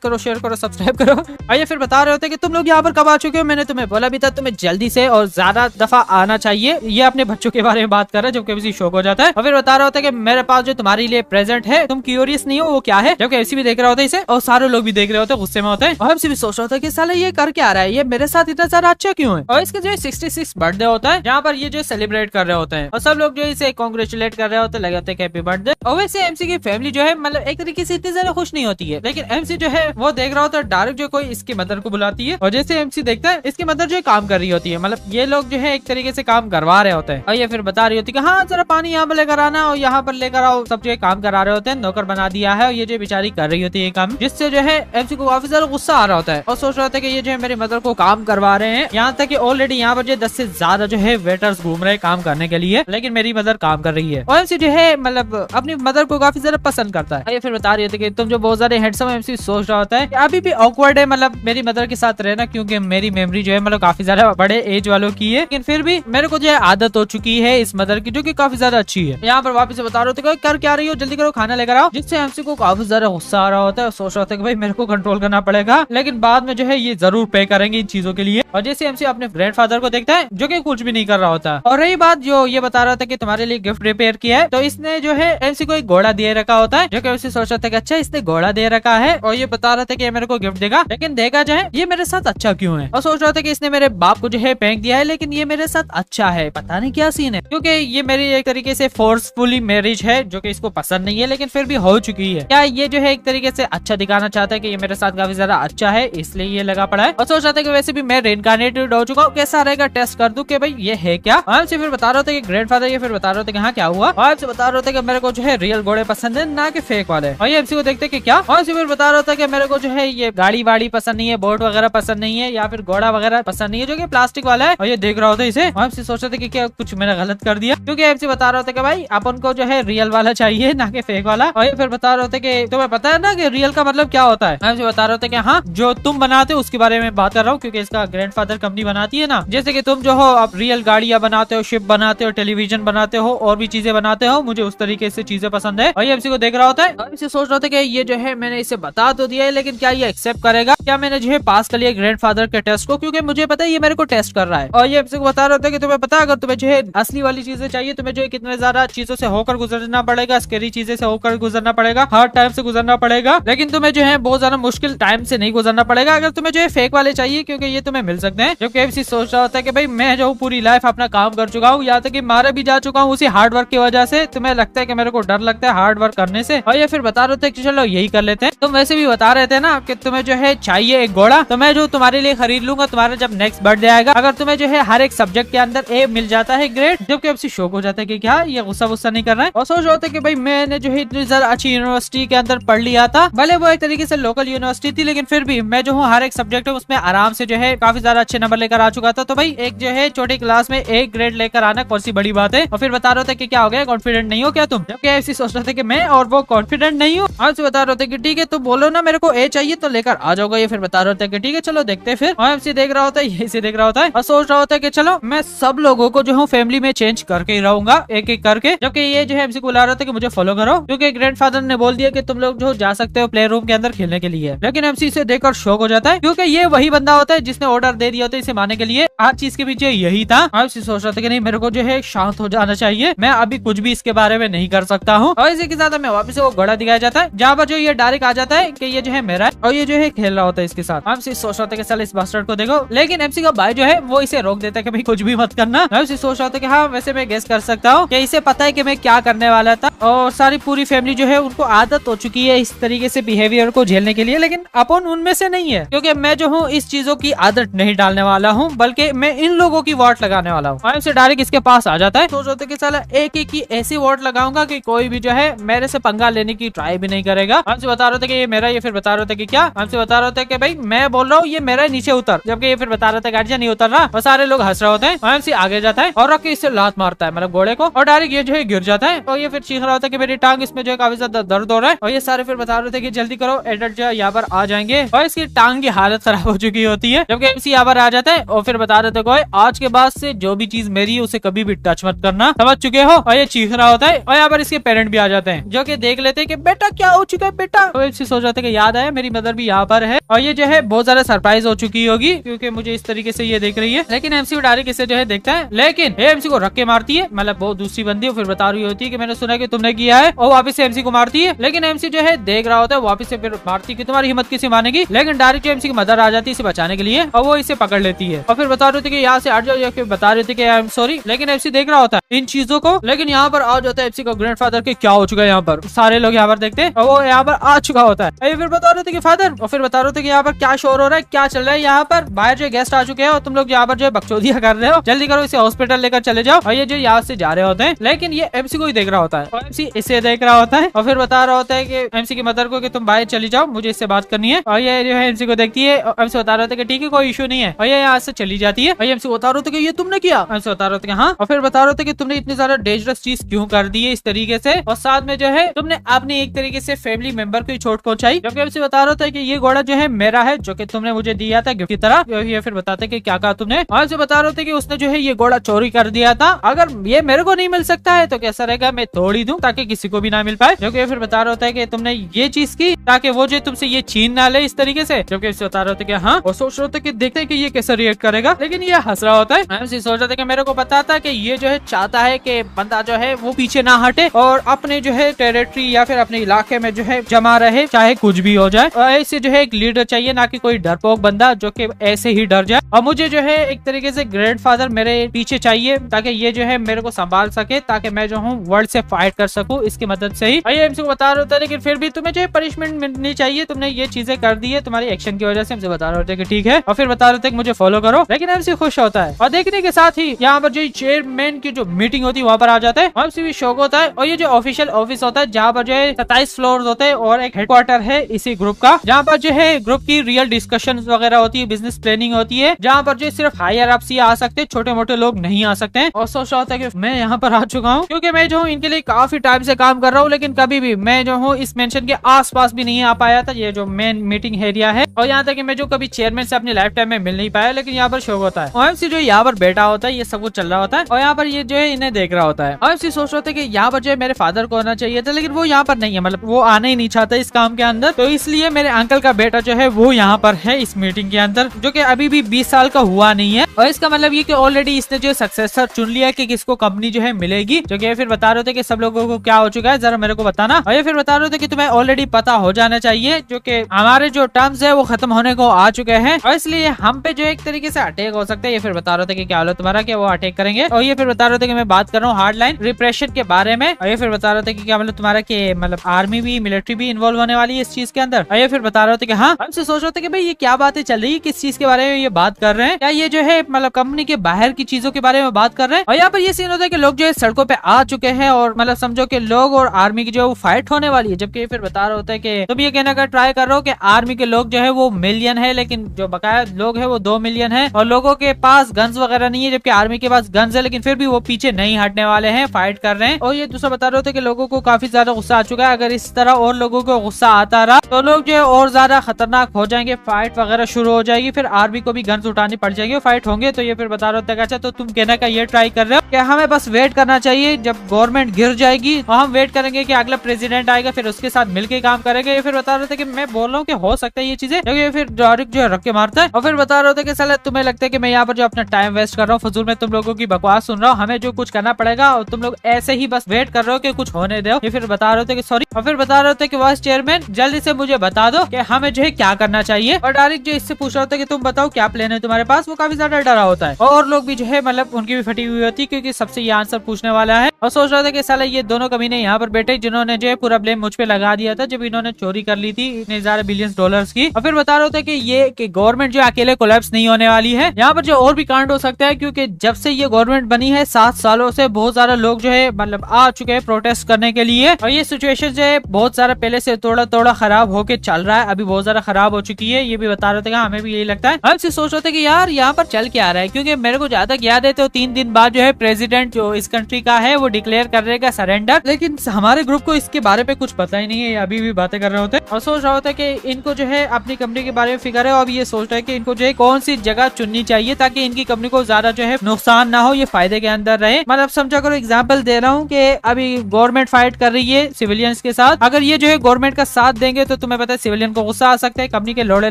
करो, शेयर करो, सब्सक्राइब करो। और ये फिर बता रहे होते कि तुम लोग यहाँ पर कब आ चुके हो, मैंने तुम्हें बोला भी था तुम्हें जल्दी से और ज्यादा दफा आना चाहिए। ये अपने बच्चों के बारे में बात कर रहा है, जबकि एमसी शौक हो जाता है। और फिर बता रहा होता है कि मेरे पास जो तुम्हारे लिए प्रेजेंट है, तुम क्यूरियस नहीं हो वो क्या है, जबकि एमसी भी देख रहा होता है इसे और सारे लोग भी देख रहे होते हैं, गुस्से में होते हैं। और एमसी भी सोच रहा था कि साला ये कर क्या रहा है, ये मेरे साथ इतना ज्यादा अच्छा क्यों है। और इसका जो 66 बर्थडे होता है, जहाँ पर ये जो सेलिब्रेट कर रहे होते हैं और सब लोग जो इसे कांग्रेचुलेट कर रहे होते हैं, लगे होते हैं हैप्पी बर्थडे। और वैसे एमसी की फैमिली जो है मतलब एक तरीके से इतनी ज्यादा खुश नहीं होती है, लेकिन एमसी जो है वो देख रहा होता है डायरेक्ट जो कोई इसकी मदर को बुलाती है। और जैसे एमसी देखता है इसकी मदर जो है काम कर रही होती है, मतलब ये लोग जो है एक तरीके से काम करवा रहे होते हैं। और ये फिर बता रही होती है कि हाँ जरा पानी यहाँ पर लेकर आना और यहाँ पर लेकर आओ, सब जो है काम करा रहे होते हैं, नौकर बना दिया है। और ये जो बेचारी कर रही होती है काम, जिससे जो है एमसी को काफी ज्यादा गुस्सा आ रहा होता है और सोच रहा होता है कि ये जो है मेरी मदर को काम करवा रहे हैं। यहाँ तक कि ऑलरेडी यहाँ पर जो 10 से ज्यादा जो है वेटर्स घूम रहे हैं काम करने के लिए, लेकिन मेरी मदर काम कर रही है। और एमसी जो है मतलब अपनी मदर को काफी ज्यादा पसंद करता है। ये फिर बता रही होती है कि तुम जो बहुत ज्यादा हैंडसम, एमसी सोच रहा होता है अभी भी ऑकवर्ड है मतलब मेरी मदर के साथ रहना, क्योंकि मेरी मेमोरी जो है मतलब काफी ज्यादा बड़े एज वालों की है, लेकिन फिर भी मेरे को जो है आदत हो चुकी है इस मदर की, जो कि काफी ज्यादा अच्छी है। यहाँ पर वापस बता रहे होते कर क्या रही हो, जल्दी करो खाना लेकर आओ, जिससे एमसी को काफी ज्यादा गुस्सा आ रहा होता है और सोच रहा होता है कि भाई मेरे को कंट्रोल करना पड़ेगा, लेकिन बाद में जो है ये जरूर पे करेंगे इन चीजों के लिए। और जैसे एमसी अपने ग्रैंडफादर को देखता है जो कि कुछ भी नहीं कर रहा होता। और रही बात जो ये बता रहा था कि तुम्हारे लिए गिफ्ट प्रिपेयर किया है, तो इसने जो है एमसी को एक घोड़ा दे रखा होता है, जो कि एमसी सोच रहा था कि अच्छा इसने घोड़ा दे रखा है और ये बता रहा था कि मेरे को गिफ्ट देगा, लेकिन देखा जाए ये मेरे साथ अच्छा क्यों है। और सोच रहा था कि इसने मेरे बाप को जो है फेंक दिया है, लेकिन ये मेरे साथ अच्छा है, पता नहीं क्या सीन है, क्योंकि ये मेरी एक तरीके से फोर्सफुली मैरिज है जो कि इसको पसंद नहीं है, लेकिन फिर भी हो चुकी है। क्या ये जो है एक तरीके से अच्छा दिखाना चाहता है कि ये मेरे साथ काफी ज्यादा अच्छा है, इसलिए ये लगा पड़ा है। और सोच रहा था कि वैसे भी मैं रेइनकार्नेटेड हो चुका हूँ, कैसा रहेगा टेस्ट कर दूं कि भाई ये है क्या। आपसे फिर बता रहा था कि ग्रैंडफादर ये फिर बता रहे थे कि हाँ क्या हुआ। और आपसे बता रहे थे कि मेरे को जो है रियल घोड़े पसंद है ना कि फेक वाले। और ये एमसी को देखते कि क्या। और फिर बता रहा था कि मेरे को जो है ये गाड़ी वाड़ी पसंद नहीं है, बोट वगैरह पसंद नहीं है, या फिर घोड़ा वगैरह पसंद नहीं है जो कि प्लास्टिक वाला है। और ये देख रहा होता है इसे। और एमसी सोच रहे थे कि क्या कुछ मैंने गलत कर दिया, क्योंकि एमसी बता रहा था कि भाई अपन को जो है रियल वाला चाहिए ना कि फेक वाला। और ये फिर बता रहे थे कि तुम्हें पता है ना कि रियल का मतलब क्या होता है। एमसी बता रहे थे कि हाँ जो तुम बनाते हो उसके बारे में बात कर रहा हूँ, क्योंकि इसका ग्रैंडफादर कंपनी बनाती है ना, जैसे कि तुम जो हो आप रियल गाड़ियां बनाते हो, शिप बनाते हो, टेलीविजन बनाते हो और भी चीजें बनाते हो, मुझे उस तरीके से चीजें पसंद है। और ये एमसी को देख रहा होता है और इसे सोच रहा था कि ये जो है मैंने इसे बता तो दिया है, लेकिन क्या ये एक्सेप्ट करेगा, क्या मैंने जो है पास कर लिया ग्रैंडफादर के टेस्ट को, क्योंकि मुझे पता है ये मेरे को टेस्ट कर रहा है। और ये एमसी को बता रहा था कि तुम्हें पता अगर तुम्हें जो है असली वाली चीजें चाहिए, तुम्हें जो है कितने ज्यादा चीजों से होकर गुजरना पड़ेगा, स्कैरी चीजें से होकर गुजरना पड़ेगा, हार्ड टाइम से गुजरना पड़ेगा, लेकिन तुम्हें जो है बहुत ज्यादा मुश्किल टाइम से नहीं गुजरना पड़ेगा अगर तुम्हें जो है फेक वाले चाहिए, क्योंकि ये तुम्हें मिल सकते हैं। जबकि एमसी सोच रहा होता है कि भाई मैं जो पूरी लाइफ अपना काम कर चुका हूँ, यहाँ तक कि मारे भी जा चुका हूँ उसी हार्ड वर्क की वजह से, तुम्हें लगता है कि मेरे को डर लगता है हार्ड वर्क करने से। और ये फिर बता रहे थे कि चलो यही कर लेते हैं। तुम वैसे भी बता रहे थे ना कि तुम्हें जो है चाहिए एक घोड़ा, तो मैं जो तुम्हारे लिए खरीद लूंगा तुम्हारा जब नेक्स्ट बर्थडे आएगा, अगर तुम्हें जो है हर एक सब्जेक्ट के अंदर ए मिल जाता है ग्रेड। जबकि एमसी शौक हो जाता है कि क्या ये गुस्सा वुस्सा नहीं कर रहा है और सोच रहा होता है कि भाई मैंने जो है इतनी ज्यादा अच्छी यूनिवर्सिटी के अंदर पढ़ लिया था, भले वो एक तरीके से लोकल यूनिवर्सिटी थी, लेकिन फिर भी मैं जो हूँ हर एक सब्जेक्ट उसमें आराम से जो है काफी ज्यादा अच्छे नंबर लेकर आ चुका था। तो भाई एक जो है छोटी क्लास में एक ग्रेड लेकर आना कौन सी बड़ी बात है। और फिर बता रहे थे कि क्या हो गया, कॉन्फिडेंट नहीं हो क्या तुम। जबकि ऐसी सोच रहे थे कि मैं और वो कॉन्फिडेंट नहीं हूँ। आपसे बता रहे थे कि ठीक है तुम बोलो ना मेरे को ए चाहिए तो लेकर आ जाओगे। ये फिर बता रहे थे कि ठीक है चलो देखते हैं। फिर एमसी देख रहा होता है, यही से देख रहा होता है और सोच रहा होता है कि चलो मैं सब लोगों को जो हूँ फैमिली में चेंज करके ही रहूंगा एक एक करके। जबकि ये जो है एमसी को बुला रहा था कि मुझे फॉलो करो, क्योंकि ग्रैंडफादर ने बोल दिया कि तुम लोग जो जा सकते हो प्ले रूम के अंदर खेलने के लिए। लेकिन एमसी से देखकर शौक हो जाता है, क्योंकि ये वही बंदा होता है जिसने ऑर्डर दे दिया होता है इसे मारने के लिए। हर चीज के पीछे यही था। एमसी सोच रहा था कि नहीं मेरे को जो है शांत हो जाना चाहिए, मैं अभी कुछ भी इसके बारे में नहीं कर सकता हूँ। और इसी के साथ हमें वापस वो घोड़ा दिखाया जाता है, जहाँ पर जो ये डायरेक्ट आ जाता है कि ये जो है मेरा है और ये जो है खेल रहा होता है इसके साथ। एमसी सोच रहा था कि चल इस बास्टर्ड को देखो, लेकिन एमसी का भाई जो है वो इसे रोक देता है कि भाई कुछ भी मत करना। एमसी सोच रहा था कि हाँ वैसे मैं गेस कर सकता हूँ कि इसे पता है कि मैं क्या करने वाला था, और सारी पूरी फैमिली जो है उनको आदत हो चुकी है इस तरीके से बिहेवियर को झेलने के लिए, लेकिन अपन उनमें से नहीं है, क्योंकि मैं जो हूँ इस चीजों की आदत नहीं डालने वाला हूँ, बल्कि मैं इन लोगों की वोट लगाने वाला हूँ। एमसी डायरेक्ट इसके पास आ जाता है, सोच रहे थे कि साला एक एक की ऐसी वोट लगाऊंगा कि कोई भी जो है मेरे से पंगा लेने की ट्राई भी नहीं करेगा। हमसे बता रहे थे कि ये मेरा, ये फिर बता रहे थे कि क्या, हमसे बता रहे थे कि भाई मैं बोल रहा हूँ ये मेरा, नीचे उतर। जबकि ये फिर बता रहे थे गार्जियन नहीं उतर रहा, और सारे लोग हंस रहे होते हैं। एमसी आगे जाता है और रॉकी इससे लात मारता है मतलब घोड़े को, और डायरेक्ट ये जो है गिर जाता है और ये फिर चीख रहा होता है कि मेरी टांग इसमें जो है काफी ज्यादा दर्द हो रहा है। और ये सारे फिर बता रहे थे कि जल्दी करो एडल्ट जो है यहाँ पर आ जाएंगे और इसकी टांग की हालत खराब हो चुकी होती है। जबकि एमसी यहाँ पर आ जाता है और फिर बता रहे थे कोई आज के बाद से जो भी चीज मेरी है उसे कभी भी टच मत करना, समझ चुके हो। और ये चीख रहा होता है और यहाँ पर इसके पेरेंट भी आ जाते हैं जो कि देख लेते हैं कि बेटा क्या हो चुका है बेटा। तो एमसी सोच जाते हैं कि याद आया मेरी मदर भी यहाँ पर है और ये जो है बहुत ज्यादा सरप्राइज हो चुकी होगी क्योंकि मुझे इस तरीके से ये देख रही है। लेकिन एमसी डायरेक्ट इसे जो है देखता है, लेकिन एमसी को रख के मारती है, मतलब बहुत दूसरी बंदी फिर बता रही होती है कि मैंने सुना कि तुमने किया है और वापस से एमसी को मारती है। लेकिन एमसी जो है देख रहा होता है वापस से फिर मारती है कि तुम्हारी हिम्मत किसी मानेगी। लेकिन डायरेक्ट एमसी की मदर आ जाती है इसे बचाने के लिए और वो इसे पकड़ लेती है और फिर बता रहे थे कि यहाँ से हट जाओ, या बता रहे थे कि आई एम सॉरी। लेकिन एमसी देख रहा होता है इन चीजों को। लेकिन यहाँ पर आ जाता है एमसी का ग्रैंडफादर के क्या हो चुका है। यहाँ पर सारे लोग यहाँ पर देखते हैं और वो यहाँ पर आ चुका होता है। फिर बता रहे थे कि फादर, और फिर बता रहे थे कि यहाँ पर क्या शोर हो रहा है, क्या चल रहा है, यहाँ पर बाहर जो गेस्ट आ चुके हैं और तुम लोग यहाँ पर जो बकचोदियां कर रहे हो, जल्दी करो इसे हॉस्पिटल लेकर चले जाओ। और ये जो यहाँ से जा रहे होते हैं लेकिन ये एमसी को ही देख रहा होता है और एमसी इसे देख रहा होता है और फिर बता रहा होता है कि एमसी की मदर को कि तुम बाहर चली जाओ, मुझे इससे बात करनी है। और ये जो है एमसी को देखती है और एमसी बता रहा था कि ठीक है कोई इशू नहीं है और ये यहाँ से चली जाती है। और एमसी बता रहे थे कि ये तुमने किया, एमसी बता रहे थे हाँ। और फिर बता रहे थे कि तुमने इतनी ज्यादा डेंजरस चीज क्यों कर दी है इस तरीके से, और साथ में जो है तुमने अपने एक तरीके से फैमिली मेंबर को चोट पहुंचाई। जबकि एमसी बता रहा था कि ये घोड़ा जो है मेरा है जो कि तुमने मुझे दिया था गिफ्ट की तरह। ये फिर बताते कि क्या कहा तुमने। और से बता रहे थे कि उसने जो है ये घोड़ा चोरी कर दिया था, अगर ये मेरे को नहीं मिल सकता है तो कैसा रहेगा मैं तोड़ ही दूं ताकि किसी को भी ना मिल पाए। जो कि फिर बता रहा होता है कि तुमने ये चीज की ताकि वो जो तुमसे ये छीन ना ले इस तरीके से। जबकि बता रहे होते कि हाँ, और सोच रहे थे कि देखते हैं कि ये कैसे रिएक्ट करेगा। लेकिन ये हंस रहा होता है। एमसी सोच रहे थे कि मेरे को पता था कि ये जो है चाहता है कि बंदा जो है वो पीछे ना हटे और अपने जो है टेरिटरी या फिर अपने इलाके में जो है जमा रहे चाहे कुछ भी हो जाए। और ऐसे जो है एक लीडर चाहिए, ना कि कोई डरपोक बंदा जो कि ऐसे ही डर जाए। और मुझे जो है एक तरीके से ग्रैंडफादर मेरे पीछे चाहिए ताकि ये जो है मेरे को संभाल सके, ताकि मैं जो हूँ वर्ल्ड से फाइट कर सकूं इसकी मदद से ही। एमसी को बता रहे होता है लेकिन फिर भी तुम्हें जो है पनिशमेंट मिलनी चाहिए, तुमने ये चीजें कर दी है तुम्हारी एक्शन की वजह से। हमसे बता रहे होते हैं कि ठीक है और फिर बता रहे थे कि मुझे फॉलो करो। लेकिन एमसी खुश होता है और देखने के साथ ही यहाँ पर जो चेयरमैन की जो मीटिंग होती है वहाँ पर आ जाता है। एमसी भी शौक होता है और ये जो ऑफिशियल ऑफिस होता है जहाँ पर जो है 27 फ्लोर होते हैं और एक हेडक्वार्टर है इसी ग्रुप का, जहाँ पर जो है ग्रुप की रियल डिस्कशन वगैरह होती है, बिजनेस प्लानिंग होती है, जहाँ पर जो सिर्फ हायर अप्स ही आ सकते हैं, छोटे मोटे लोग नहीं आ सकते हैं। और सोच रहा होता है कि मैं यहाँ पर आ चुका हूँ क्योंकि मैं जो हूँ इनके लिए काफी टाइम से काम कर रहा हूँ, लेकिन कभी भी मैं जो हूँ इस मेंशन के आसपास भी नहीं आ पाया था। ये जो मेन मीटिंग एरिया है और यहाँ तक कि मैं जो कभी चेयरमैन से अपने लाइफ टाइम में मिल नहीं पाया, लेकिन यहाँ पर शौक होता है। ओएमसी जो यहाँ पर बैठा होता है ये सब कुछ चल रहा होता है और यहाँ पर ये जो है इन्हें देख रहा होता है। ओएमसी सोच रहे थे कि यहाँ पर जो है मेरे फादर को होना चाहिए था, लेकिन वो यहाँ पर नहीं है, मतलब वो आना ही नहीं चाहता इस काम के अंदर, तो इसलिए मेरे अंकल का बेटा जो है वो यहाँ पर है इस मीटिंग के अंदर, जो कि अभी भी 20 साल का हुआ नहीं है। और इसका मतलब ये कि ऑलरेडी इसने जो सक्सेसर चुन लिया कि किसको कंपनी जो है मिलेगी। जो कि फिर बता रहे थे कि सब लोगों को क्या हो चुका है जरा मेरे को बताना। और ये फिर बता रहे थे कि तुम्हें ऑलरेडी पता हो जाना चाहिए जो कि हमारे जो टर्म्स है वो खत्म होने को आ चुके हैं और इसलिए हम पे जो एक तरीके से अटैक हो सकता है। ये फिर बता रहे थे कि क्या हाल है तुम्हारा, क्या वो अटैक करेंगे। और ये फिर बता रहे थे कि मैं बात कर रहा हूँ हार्ड लाइन रिप्रेशन के बारे में। और ये फिर बता रहे थे कि क्या मतलब तुम्हारा कि मतलब आर्मी भी मिलिट्री भी इन्वॉल्व होने वाली है इस चीज के अंदर। और ये फिर बता रहे थे कि हाँ, हमसे सोच रहे थे कि भाई ये क्या बातें चल रही है, किस चीज के बारे में ये बात कर रहे हैं, क्या ये जो है मतलब कंपनी के बाहर की चीजों के बारे में बात कर रहे हैं। और यहाँ पर ये सीन होता है कि लोग जो है सड़कों पे आ चुके हैं और मतलब समझो कि लोग और आर्मी की जो फाइट होने वाली है। जबकि फिर बता रहे होता है कि तुम ये कहने का ट्राई कर रहे हो कि आर्मी के लोग जो है वो मिलियन है, लेकिन जो बकाया लोग है वो 2 मिलियन है और लोगों के पास गन्स वगैरह नहीं है, जबकि आर्मी के पास गन्स है, लेकिन फिर भी वो पीछे नहीं हटने वाले हैं, फाइट कर रहे हैं। और ये दूसरा बता रहे होते कि लोगों को काफी ज्यादा गुस्सा आ चुका है, अगर इस तरह और लोगों को गुस्सा आता रहा तो लोग जो है और ज्यादा खतरनाक हो जाएंगे, फाइट वगैरह शुरू हो जाएगी, फिर आर्मी को भी गन्स उठानी पड़ जाएगी, फाइट होंगे। तो ये फिर बता रहे होते हैं अच्छा तो तुम कहने का ये ट्राई कर रहे हो कि हमें बस वेट करना चाहिए जब गवर्नमेंट गिर जाएगी और हम वेट करेंगे कि अगला प्रेसिडेंट आएगा फिर उसके साथ मिलकर काम करेंगे। ये फिर बता रहे थे कि मैं बोल रहा हूँ कि हो सकता है ये चीजें, क्योंकि फिर डायरेक्ट जो है रख के मारता है। और फिर बता रहे होते कि साला तुम्हें लगता है कि मैं यहाँ पर जो अपना टाइम वेस्ट कर रहा हूँ, फजूल में तुम लोगों की बकवास सुन रहा हूँ, हमें जो कुछ करना पड़ेगा और तुम लोग ऐसे ही बस वेट कर रहे हो कि कुछ होने दो। ये फिर बता रहे होते कि सॉरी। और फिर बता रहे होते कि वाइस चेयरमैन जल्दी से मुझे बता दो कि हमें जो है क्या करना चाहिए। और डायरेक्ट जो इससे पूछ रहा होता है कि तुम बताओ क्या प्लान है तुम्हारे पास, वो काफी ज्यादा डरा होता है और लोग भी जो है मतलब उनकी भी फटी हुई होती है क्योंकि सबसे ये आंसर पूछने वाला है। और सोच रहा था कि साला ये दोनों कमीने यहाँ पर बैठे जिन्होंने जो है पूरा ब्लेम मुझ पे लगा दिया था जब इन्होंने चोरी कर ली थी इतने ज्यादा बिलियंस डॉलर्स की। और फिर बता रहे होते कि ये कि गवर्नमेंट जो अकेले कोलैप्स नहीं होने वाली है, यहाँ पर जो और भी कांड हो सकता है क्योंकि जब से ये गवर्नमेंट बनी है 7 सालों से बहुत सारा लोग जो है मतलब आ चुके हैं प्रोटेस्ट करने के लिए। और ये सिचुएशन जो है बहुत सारा पहले से थोड़ा खराब होके चल रहा है, अभी बहुत ज्यादा खराब हो चुकी है। ये भी बता रहे थे हमें भी यही लगता है। हम सोच रहे थे कि यार यहाँ पर चल के आ रहा है, क्योंकि मेरे को ज्यादा याद है तो 3 दिन बाद जो है प्रेसिडेंट जो इस कंट्री का है वो डिक्लेयर कर देगा सरेंडर। लेकिन हमारे ग्रुप को इसके बारे में कुछ पता ही नहीं है, अभी भी बातें कर रहे होते और सोच रहा होता है कि इनको जो है अपनी कंपनी के बारे में फिक्र है। और ये सोचता है कि इनको जो है कौन सी जगह चुननी चाहिए ताकि इनकी कंपनी को ज्यादा जो है नुकसान ना हो, ये फायदे के अंदर रहे। मतलब समझा करो, एग्जाम्पल दे रहा हूँ कि अभी गवर्नमेंट फाइट कर रही है सिविलियंस के साथ। अगर ये जो है गवर्नमेंट का साथ देंगे तो तुम्हें पता है सिविलियन को गुस्सा आ सकता है, कंपनी के लोड़े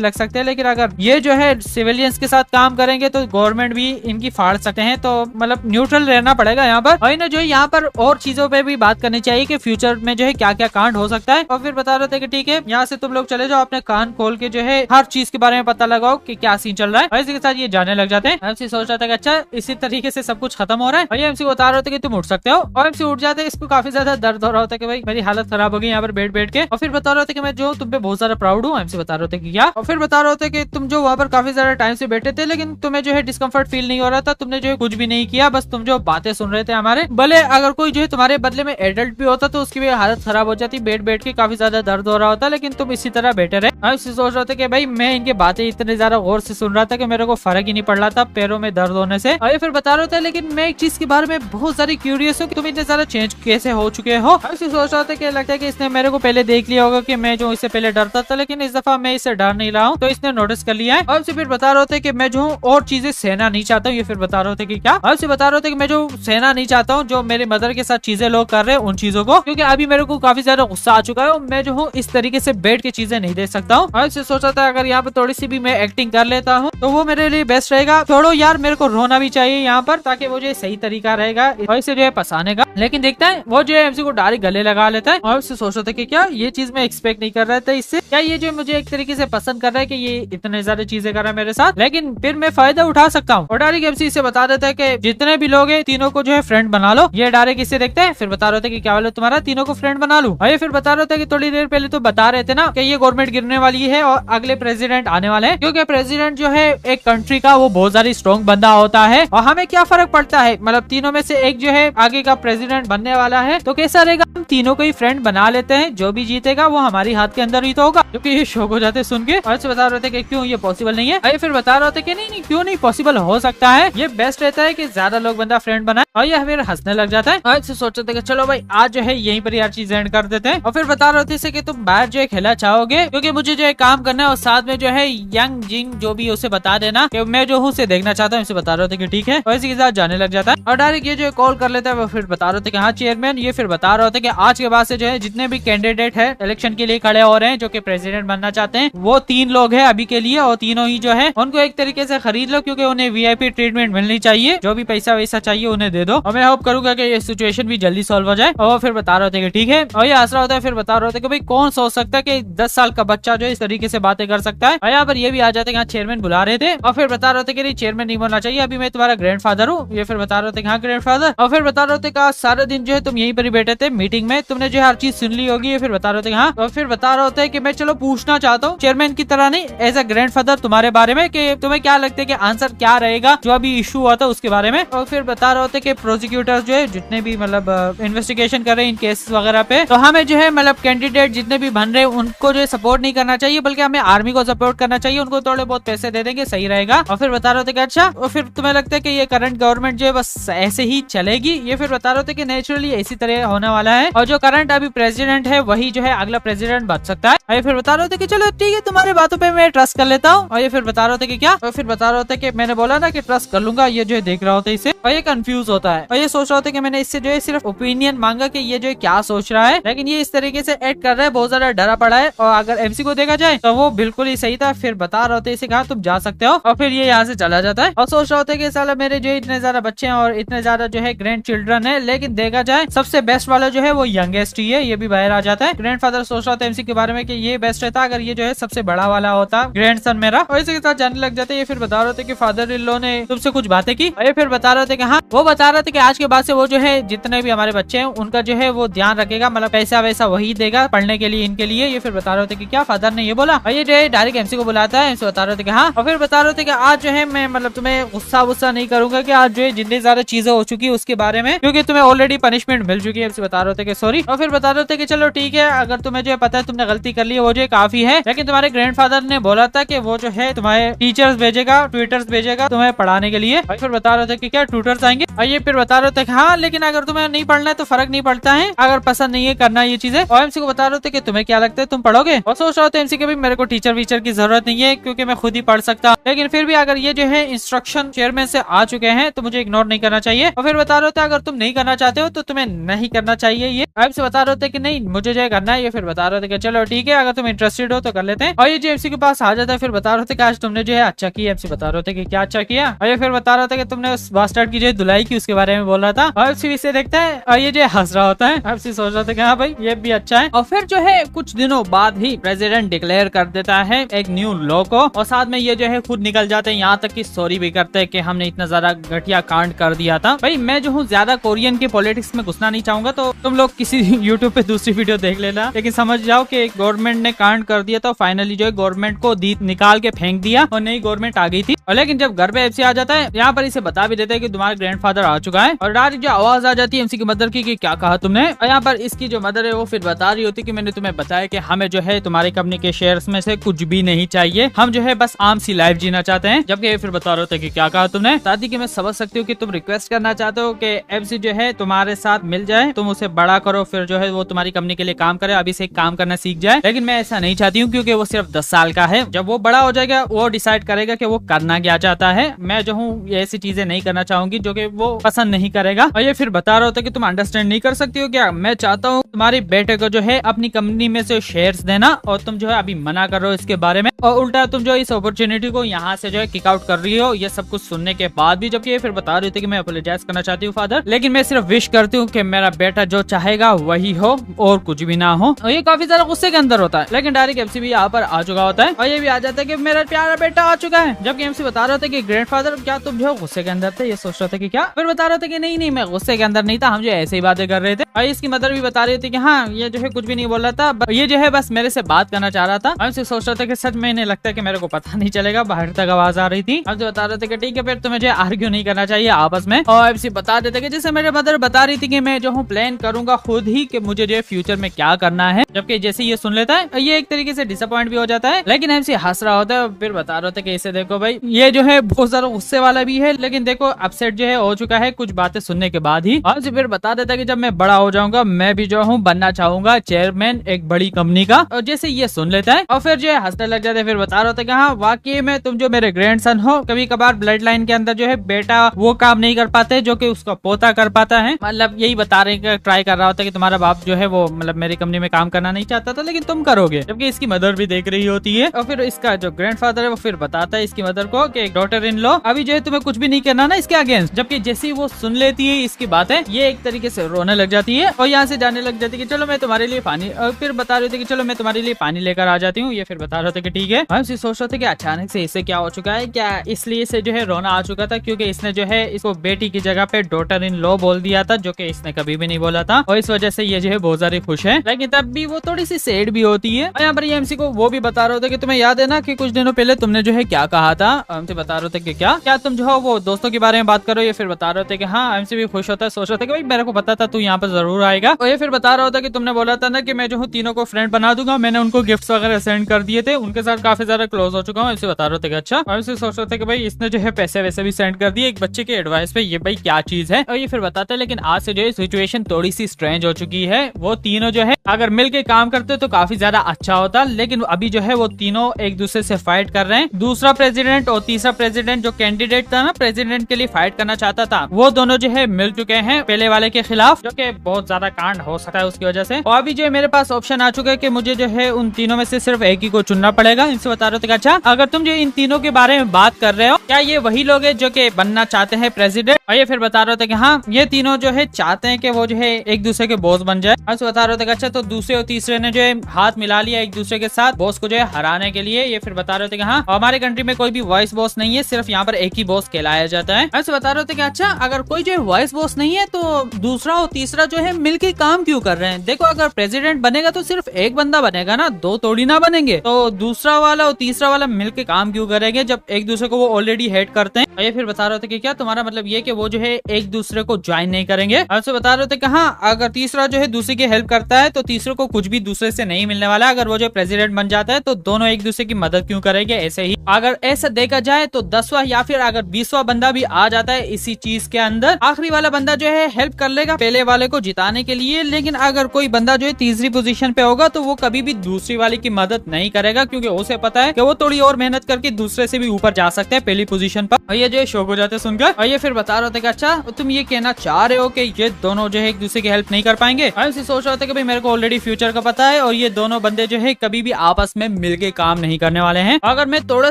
लग सकते हैं। लेकिन अगर ये जो है सिविलियंस के साथ काम करेंगे तो गवर्नमेंट भी इनकी फाड़ सकते हैं। तो मतलब न्यूट्रल रहना पड़ेगा यहाँ पर। और ना जो है यहाँ पर और चीजों पे भी बात करनी चाहिए कि फ्यूचर में जो है क्या क्या कांड हो सकता है। और फिर बता रहे थे कि ठीक है, यहाँ से तुम लोग चले जाओ, अपने कान खोल के जो है हर चीज के बारे में पता लगाओ कि क्या सीन चल रहा है। और इसी के साथ ये जाने लग जाते हैं। एमसी सोच रहा था कि अच्छा इसी तरीके से सब कुछ खत्म हो रहा है। और ये एमसी को बता रहे थे कि तुम उठ सकते हो। और एमसी उठ जाते हैं। इसको काफी ज्यादा दर्द हो रहा होता है कि भाई मेरी हालत खराब हो गई यहाँ पर बैठ बैठ के। और फिर बता रहे थे कि मैं जो तुम पे बहुत ज्यादा प्राउड हूँ। एमसी बता रहे थे कि क्या। और फिर बता रहे थे कि तुम जो वहाँ पर काफी ज्यादा टाइम से बैठे थे लेकिन तुम्हें जो है डिस्कम्फर्ट फील नहीं हो रहा था, तुमने जो है कुछ भी नहीं किया, बस तुम जो बातें सुन रहे थे हमारे। भले अगर कोई जो है तुम्हारे बदले में एडल्ट भी होता तो उसकी भी हालत खराब हो जाती, बैठ बैठ के काफी ज्यादा दर्द हो रहा होता, लेकिन तुम इसी तरह बैठे रहे। हम सोच रहे थे कि भाई मैं इनकी बातें इतने ज्यादा गौर से सुन रहा था कि मेरे को फर्क ही नहीं पड़ रहा था पैरों में दर्द होने से। और फिर बता रहे थे लेकिन मैं एक चीज के बारे में बहुत सारी क्यूरियस हूँ कि तुम इतने ज्यादा चेंज कैसे हो चुके हो। हम सोच रहे थे कि लगता है कि इसने मेरे को पहले देख लिया होगा कि मैं जो इससे पहले डरता था, लेकिन इस दफा मैं इससे डर नहीं रहा हूँ, तो इसने नोटिस कर लिया है। और फिर बता रहे थे कि मैं जो हूँ और चीजें सहना नहीं चाहता हूँ। ये फिर बता रहे थे कि क्या। और बता रहे थे कि मैं जो सहना नहीं चाहता हूँ जो मेरे मदर के साथ चीजें लोग कर रहे हैं उन चीजों को, क्योंकि अभी मेरे को काफी ज्यादा गुस्सा आ चुका है और मैं जो हूँ इस तरीके से बैठ के चीजें नहीं दे सकता हूँ। और सोचा था अगर यहाँ पे थोड़ी सी भी मैं एक्टिंग कर लेता हूँ तो वो मेरे लिए बेस्ट रहेगा। छोड़ो यार, मेरे को रोना भी चाहिए यहाँ पर ताकि वो जो सही तरीका रहेगा और इसे जो है पसाने का। लेकिन देखता है वो जो है एमसी को डायरेक्ट गले लगा लेता है। और उससे सोच रहा था कि क्या ये चीज मैं एक्सपेक्ट नहीं कर रहा था इससे, क्या ये जो मुझे एक तरीके से पसंद कर रहा है कि ये इतने ज्यादा चीजें कर रहा है मेरे साथ, लेकिन फिर मैं फायदा उठा सकता हूँ। और डायरेक्ट एमसी इसे बता देता है कि जितने भी लोग हैं तीनों को जो है फ्रेंड बना लो। ये डायरेक्ट इसे देखते हैं। फिर बता रहे थे कि क्या वाले तुम्हारा तीनों को फ्रेंड बना लूं। और ये फिर बता रहे थे कि थोड़ी देर पहले तो बता रहे थे ना कि ये गवर्नमेंट गिरने वाली है और अगले प्रेसिडेंट आने वाले हैं, क्योंकि प्रेसिडेंट जो है एक कंट्री का वो बहुत ज्यादा स्ट्रॉन्ग बंदा होता है। और हमें क्या फर्क पड़ता है, मतलब तीनों में से एक जो है आगे का प्रेसिडेंट बनने वाला है, तो कैसा रहेगा हम तीनों को ही फ्रेंड बना लेते हैं, जो भी जीतेगा वो हमारी हाथ के अंदर ही तो होगा। क्योंकि ये शौक हो जाते सुन के। और बता रहे थे कि क्यों ये पॉसिबल नहीं है। अरे फिर बता रहे थे कि नहीं क्यों नहीं पॉसिबल हो सकता है, ये बेस्ट रहता है कि ज्यादा लोग बंदा फ्रेंड बनाए। और ये फिर हंसने लग जाता है। और सोचते थे कि चलो भाई आज जो है यहीं पर यार चीज एंड कर देते हैं। और फिर बता रहे थे कि तुम बाहर जो है खेला चाहोगे, क्योंकि मुझे जो है काम करना है और साथ में जो है यंग जिंग जो भी उसे बता देना कि मैं जो हूँ उसे देखना चाहता हूँ। इसे बता रहे थे कि ठीक है। और इसी के साथ जाने लग जाता है और डायरेक्ट ये जो कॉल कर लेता है। वो फिर बता रहे थे कि हाँ चेयरमैन। ये फिर बता रहे थे कि आज के बाद से जो है जितने भी कैंडिडेट है इलेक्शन के लिए खड़े हो रहे हैं जो कि प्रेसिडेंट बनना चाहते हैं, वो 3 लोग हैं अभी के लिए। और तीनों ही जो है उनको एक तरीके से खरीद लो, क्योंकि उन्हें वीआईपी ट्रीटमेंट मिलनी चाहिए। जो भी पैसा वैसा चाहिए उन्हें दे दो। और मैं होप करूंगा कि ये सिचुएशन भी जल्दी सॉल्व हो जाए। और फिर बता रहे थे कि ठीक है। और ये आसरा होता है। फिर बता रहे थे कि भाई कौन सोच सकता है कि 10 साल का बच्चा जो इस तरीके से बातें कर सकता है। और यहाँ पर ये भी आ जाते हैं चेयरमैन बुला रहे थे। और फिर बता रहे थे कि नहीं चेयरमैन नहीं बोलना चाहिए, अभी मैं तुम्हारा ग्रैंडफादर हूँ। ये फिर बता रहे थे हाँ ग्रैंडफादर। और फिर बता रहे थे कि सारा दिन जो है तुम यहीं पर ही बैठे थे मीटिंग में, तुमने जो हर चीज सुन ली होगी। ये फिर बता रहे थे हाँ। और फिर बता रहे थे कि मैं चलो पूछना चाहता हूँ चेयरमैन की तरह नहीं, एज अ ग्रैंडफादर तुम्हारे बारे में, कि तुम्हें क्या लगता है कि आंसर क्या रहेगा जो अभी इशू हुआ था उसके बारे में। और फिर बता रहे थे कि प्रोसिक्यूटर्स जो है जितने भी मतलब इन्वेस्टिगेशन कर रहे हैं इन केसेस वगैरह पे, तो हमें जो है मतलब कैंडिडेट जितने भी बन रहे हैं उनको जो है सपोर्ट नहीं करना चाहिए, बल्कि हमें आर्मी को सपोर्ट करना चाहिए। उनको थोड़े बहुत पैसे दे देंगे सही रहेगा। और फिर बता रहे थे कि अच्छा, और फिर तुम्हें लगता है कि ये करंट गवर्नमेंट जो है बस ऐसे ही चलेगी। ये फिर बता रहे थे कि नेचुरली इसी तरह होने वाला है और जो करंट अभी प्रेसिडेंट है वही जो है अगला प्रेसिडेंट बन सकता है। और ये फिर बता रहे थे कि चलो ठीक है तुम्हारे बातों पे मैं ट्रस्ट कर लेता हूँ। और ये फिर बता रहे थे कि क्या। और फिर बता रहे थे कि मैंने बोला ना कि ट्रस्ट कर लूंगा। ये जो है देख रहा होता है इसे और ये कंफ्यूज होता है और ये सोच रहा होता है कि मैंने इससे जो है सिर्फ ओपिनियन मांगा कि ये जो है क्या सोच रहा है, लेकिन ये इस तरीके से एक्ट कर रहा है, बहुत ज्यादा डरा पड़ा है। और अगर एमसी को देखा जाए तो वो बिल्कुल ही सही था। फिर बता रहे होते इसे कहा तुम जा सकते हो और फिर ये यहाँ से चला जाता है। और सोच रहा होता है कि साला मेरे जो इतने ज्यादा बच्चे हैं और इतने ज्यादा जो है ग्रैंड चिल्ड्रन है, लेकिन देखा जाए सबसे बेस्ट वाला जो है वो यंगेस्ट ही है। ये भी बाहर आ जाता है। ग्रैंडफादर सोच रहा था एमसी के बारे में कि ये बेस्ट रहता अगर ये जो है सबसे बड़ा वाला होता ग्रैंडसन मेरा। और इसी के साथ जाने लग जाते। ये फिर बता रहे थे कि फादर इन लॉ ने तुमसे कुछ बातें की। और ये फिर बता रहे थे कि हाँ, वो बता रहे थे कि आज के बाद से वो जो है जितने भी हमारे बच्चे हैं उनका जो है वो ध्यान रखेगा, मतलब पैसा वैसा वही देगा पढ़ने के लिए इनके लिए। ये फिर बता रहे थे कि क्या फादर ने ये बोला। और ये जो है डायरेक्ट एमसी को बुलाता है। एमसी बता रहे थे कि हाँ। और फिर बता रहे थे कि आज जो है मैं मतलब तुम्हें गुस्सा नहीं करूंगा कि आज जो है जितनी ज्यादा चीजें हो चुकी है उसके बारे में, क्योंकि तुम्हें ऑलरेडी पनिशमेंट मिल चुकी है। एमसी बता रहे थे कि सॉरी, और फिर बता रहे थे कि चलो ठीक है, अगर तुम्हें जो है पता है तुमने गलती कर ली है वो जो काफी है, लेकिन तुम्हारे ग्रैंडफादर ने बोला था कि वो जो है तुम्हारे टीचर्स भेजेगा, ट्यूटर्स भेजेगा तुम्हें पढ़ाने के लिए। और फिर बता रहे थे कि क्या ट्यूटर्स आएंगे। और ये फिर बता रहे थे कि हाँ, लेकिन अगर तुम्हें नहीं पढ़ना है तो फर्क नहीं पड़ता है, अगर पसंद नहीं है करना ये चीजें। और एमसी को बता रहे थे कि तुम्हें क्या लगता है तुम पढ़ोगे, और सोच रहे थे एमसी के भी मेरे को टीचर वीचर की जरूरत नहीं है क्योंकि मैं खुद ही पढ़ सकता, लेकिन फिर भी अगर ये जो है इंस्ट्रक्शन चेयरमैन से आ चुके हैं तो मुझे इग्नोर नहीं करना चाहिए। और फिर बता रहे थे अगर तुम नहीं करना चाहते हो तो तुम्हें नहीं करना चाहिए। ये एमसी बता रहे थे कि नहीं मुझे जो करना है। ये फिर बता रहे थे कि चलो ठीक है, अगर तुम इंटरेस्टेड हो तो कर लेते हैं। और ये जो एमसी के पास आ जाता है, फिर बता रहे थे कि आज तुमने जो है अच्छा किया। एमसी बता रहे थे कि क्या अच्छा किया। और ये फिर बता रहा था कि तुमने उस बास्टर्ड की जो धुलाई की उसके बारे में बोल रहा था। और एमसी इसे देखता है और ये जो हंस रहा होता है। एमसी सोच रहा था कि हाँ भाई ये भी अच्छा है। और फिर जो है कुछ दिनों बाद ही प्रेसिडेंट डिक्लेयर कर देता है एक न्यू लॉ को, और साथ में ये जो है खुद निकल जाते हैं, यहाँ तक कि सॉरी भी करते हैं कि हमने इतना ज्यादा घटिया कांड कर दिया था। भाई मैं जो हूँ ज्यादा कोरियन की पॉलिटिक्स में घुसना नहीं चाहूंगा, तो तुम लोग किसी यूट्यूब पे दूसरी वीडियो देख लेना, लेकिन समझ जाओ कि गवर्नमेंट ने कांड कर दिया था। फाइनली जो है गवर्नमेंट को निकाल के फेंक दिया और नई गवर्नमेंट आ गई थी। और लेकिन जब घर पे एमसी आ जाता है, यहाँ पर इसे बता भी देते हैं कि तुम्हारा ग्रैंडफादर आ चुका है। और डायरेक्ट जो आवाज आ जाती है एमसी की मदर की कि क्या कहा तुमने। और यहाँ पर इसकी जो मदर है वो फिर बता रही होती कि मैंने तुम्हें बताया कि हमें जो है तुम्हारी कंपनी के शेयर्स में से कुछ भी नहीं चाहिए, हम जो है बस आम सी लाइफ जीना चाहते हैं। जबकि ये फिर बता रहे थे कि क्या कहा तुमने। दादी की मैं समझ सकती हूँ कि तुम रिक्वेस्ट करना चाहते हो कि एमसी जो है तुम्हारे साथ मिल जाए, तुम उसे बड़ा करो, फिर जो है वो तुम्हारी कंपनी के लिए काम करे, अभी से काम करना सीख जाए। लेकिन मैं ऐसा नहीं चाहती हूँ क्योंकि वो सिर्फ 10 साल का है। जब वो बड़ा हो जाएगा वो डिसाइड करेगा कि वो करना क्या चाहता है। मैं जो हूँ ऐसी चीजें नहीं करना चाहूंगी जो कि वो पसंद नहीं करेगा। और ये फिर बता रहा होता कि तुम अंडरस्टैंड नहीं कर सकती हो क्या। मैं चाहता हूँ तुम्हारे बेटे को जो है अपनी कंपनी में से शेयर्स देना, और तुम जो है अभी मना कर रहे हो इसके बारे में, और उल्टा तुम जो इस अपॉर्चुनिटी को यहाँ से जो है किक आउट कर रही हो। ये सब कुछ सुनने के बाद भी जबकि ये फिर बता रही थी कि मैं अपोलोजाइज करना चाहती हूँ फादर, लेकिन मैं सिर्फ विश करती हूँ कि मेरा बेटा जो चाहेगा वही हो और कुछ भी ना हो। और ये काफी ज्यादा गुस्से के अंदर होता है, लेकिन डायरेक्ट एमसी भी यहाँ पर आ चुका होता है। और ये भी आ जाता है कि मेरा प्यारा बेटा आ चुका है। जबकि एमसी बता रहे थे कि ग्रैंडफादर क्या तुम जो गुस्से के अंदर थे। ये सोच रहे थे कि क्या, फिर बता रहे थे कि नहीं मैं गुस्से के अंदर नहीं था, हम जो ऐसे ही बातें कर रहे थे। और इसकी मदर भी बता रही थी कि हाँ ये जो है कुछ भी नहीं बोल रहा था, ये जो है बस मेरे से बात करना चाह रहा था। हमसे सोच रहे थे कि सच में इन्हें लगता है कि मेरे को पता नहीं चलेगा, बाहर तक आवाज आ रही थी। हम बता रहे थे कि ठीक है फिर तुम्हें जो आर्ग्यू नहीं करना चाहिए आपस में। और एमसी बता देते कि जैसे मेरे मदर बता रही थी कि मैं जो हूँ प्लान करूंगा खुद ही कि मुझे जो फ्यूचर में क्या करना है। जबकि जैसे ये सुन लेता है ये एक तरीके से डिसअपॉइंट भी हो जाता है, लेकिन एमसी हंस रहा होता है। फिर बता रहे थे कि इसे देखो भाई ये जो है बहुत ज्यादा गुस्से वाला भी है, लेकिन देखो अपसेट जो है हो चुका है कुछ बातें सुनने के बाद ही। और फिर बता देता है कि जब मैं बड़ा हो जाऊंगा मैं भी जो हूँ बनना चाहूंगा चेयरमैन एक बड़ी कंपनी का। और जैसे ये सुन लेता है और फिर जो है हंसने लग जाते हैं। फिर बता रहे थे कि हाँ वाकई में तुम जो मेरे ग्रैंडसन हो, कभी कभार ब्लड लाइन के अंदर जो है बेटा वो काम नहीं कर पाते जो कि उसका पोता कर पाता है। मतलब यही बता रहे ट्राई कर रहा होता है कि तुम्हारा बाप जो है वो मतलब मेरी कंपनी में काम करना नहीं चाहता था, लेकिन तुम करोगे। जबकि इसकी मदर भी देख रही होती है। और फिर इसका जो ग्रैंडफादर है वो फिर बताता है इसकी मदर को कि डॉटर इन लॉ अभी जो है तुम्हें कुछ भी नहीं करना ना इसके अगेंस्ट। जबकि जैसे वो सुन लेती है इसकी बातें, ये एक तरीके से रोने लग जाती है और यहाँ से जाने लग जाती है कि चलो मैं तुम्हारे लिए पानी, और फिर बता रहे थे कि चलो मैं तुम्हारे लिए पानी लेकर आ जाती हूँ। ये फिर बता रहे थे कि ठीक है। हम सोच रहे थे कि अचानक से इसे क्या हो चुका है, क्या इसलिए से जो है रोना आ चुका था क्योंकि इसने जो है इसको बेटी की जगह पे डॉटर इन लॉ बोल दिया था, जो कि इसने कभी भी नहीं बोला था। और इस वजह से ये जो है बहुत ज्यादा खुश है, लेकिन तब भी वो थोड़ी सी सैड भी होती है। और यहाँ पर एमसी को वो भी बता रहे थे कि तुम्हें याद है ना कि कुछ दिनों पहले तुमने जो है क्या कहा था। हमसे बता रहे थे कि क्या तुम जो है वो दोस्तों के बारे में बात करो। ये फिर बता रहे थे कि हाँ एमसी भी खुश होता है, सोच रहा था कि भाई मेरे को पता था तू यहाँ पर जरूर आएगा। और ये फिर बता रहा होता कि तुमने बोला था ना कि मैं जो हूँ तीनों को फ्रेंड बना दूंगा, मैंने उनको गिफ्ट्स वगैरह सेंड कर दिए थे, उनके साथ काफी ज्यादा क्लोज हो चुका हूँ। ऐसे बता रहे थे कि अच्छा। और ऐसे सोच रहे थे कि भाई इसने जो है पैसे वैसे भी सेंड कर दिए एक बच्चे के एडवाइस पे, ये भाई क्या चीज है। और ये फिर बताते हैं लेकिन आज से जो है सिचुएशन थोड़ी सी स्ट्रेंज हो चुकी है। वो तीनों जो है अगर मिलके काम करते तो काफी ज्यादा अच्छा होता, लेकिन अभी जो है वो तीनों एक दूसरे से फाइट कर रहे हैं। दूसरा प्रेसिडेंट और तीसरा प्रेसिडेंट जो कैंडिडेट था ना प्रेसिडेंट के लिए फाइट करना चाहता था, वो दोनों जो है मिल चुके हैं पहले वाले के खिलाफ, जो कि बहुत ज्यादा कांड हो सकता है उसकी वजह से। और अभी जो है मेरे पास ऑप्शन आ चुका है कि मुझे जो है उन तीनों में से सिर्फ एक ही को चुनना पड़ेगा। इनसे बता रहे थे अच्छा अगर तुम जो इन तीनों के बारे में बात कर रहे हो, क्या ये वही लोग हैं जो कि बनना चाहते हैं प्रेसिडेंट। और ये फिर बता रहे थे कि हाँ ये तीनों जो है चाहते हैं कि वो जो है एक दूसरे के बॉस बन जाए। ऐसे बता रहे थे अच्छा तो दूसरे और तीसरे ने जो है हाथ मिला लिया एक दूसरे के साथ बॉस को जो है हराने के लिए। ये फिर बता रहे थे कि हाँ हमारे कंट्री में कोई भी वॉइस बॉस नहीं है, सिर्फ यहाँ पर एक ही बॉस कहलाया जाता है। ऐसे बता रहे थे कि अच्छा अगर कोई जो है वॉइस बॉस नहीं है तो दूसरा और तीसरा जो है मिलकर काम क्यों कर रहे हैं? देखो अगर प्रेसिडेंट बनेगा तो सिर्फ एक बंदा बनेगा ना, दो थोड़ी ना बनेंगे। तो दूसरा वाला और तीसरा वाला मिलके काम क्यों करेंगे जब एक दूसरे को वो ऑलरेडी हेट करते हैं। ये फिर बता रहे थे कि क्या तुम्हारा मतलब ये कि वो जो है एक दूसरे को ज्वाइन नहीं करेंगे। आपसे बता रहे थे कि हाँ, अगर तीसरा जो है दूसरे की हेल्प करता है तो तीसरे को कुछ भी दूसरे से नहीं मिलने वाला। अगर वो जो प्रेसिडेंट बन जाता है तो दोनों एक दूसरे की मदद क्यों करेंगे। ऐसे ही अगर ऐसा देखा जाए तो 10वां या फिर अगर 20वां बंदा भी आ जाता है इसी चीज के अंदर, आखिरी वाला बंदा जो है हेल्प कर लेगा पहले वाले को जिताने के लिए। लेकिन अगर कोई बंदा जो है तीसरी पोजीशन पे होगा तो वो कभी भी दूसरी वाले की मदद नहीं करेगा, क्योंकि उसे पता है कि वो थोड़ी और मेहनत करके दूसरे से भी ऊपर जा सकते हैं पहली पोजीशन पर। और ये जो है शौक हो जाते सुनकर। और ये फिर बता रहे थे कि अच्छा तुम ये कहना चाह रहे हो कि ये दोनों जो है एक दूसरे की हेल्प नहीं कर पाएंगे। ऐसे सोच रहे थे कि भाई मेरे को ऑलरेडी फ्यूचर का पता है और ये दोनों बंदे जो है कभी भी आपस में मिलके काम नहीं करने वाले हैं। अगर मैं थोड़ा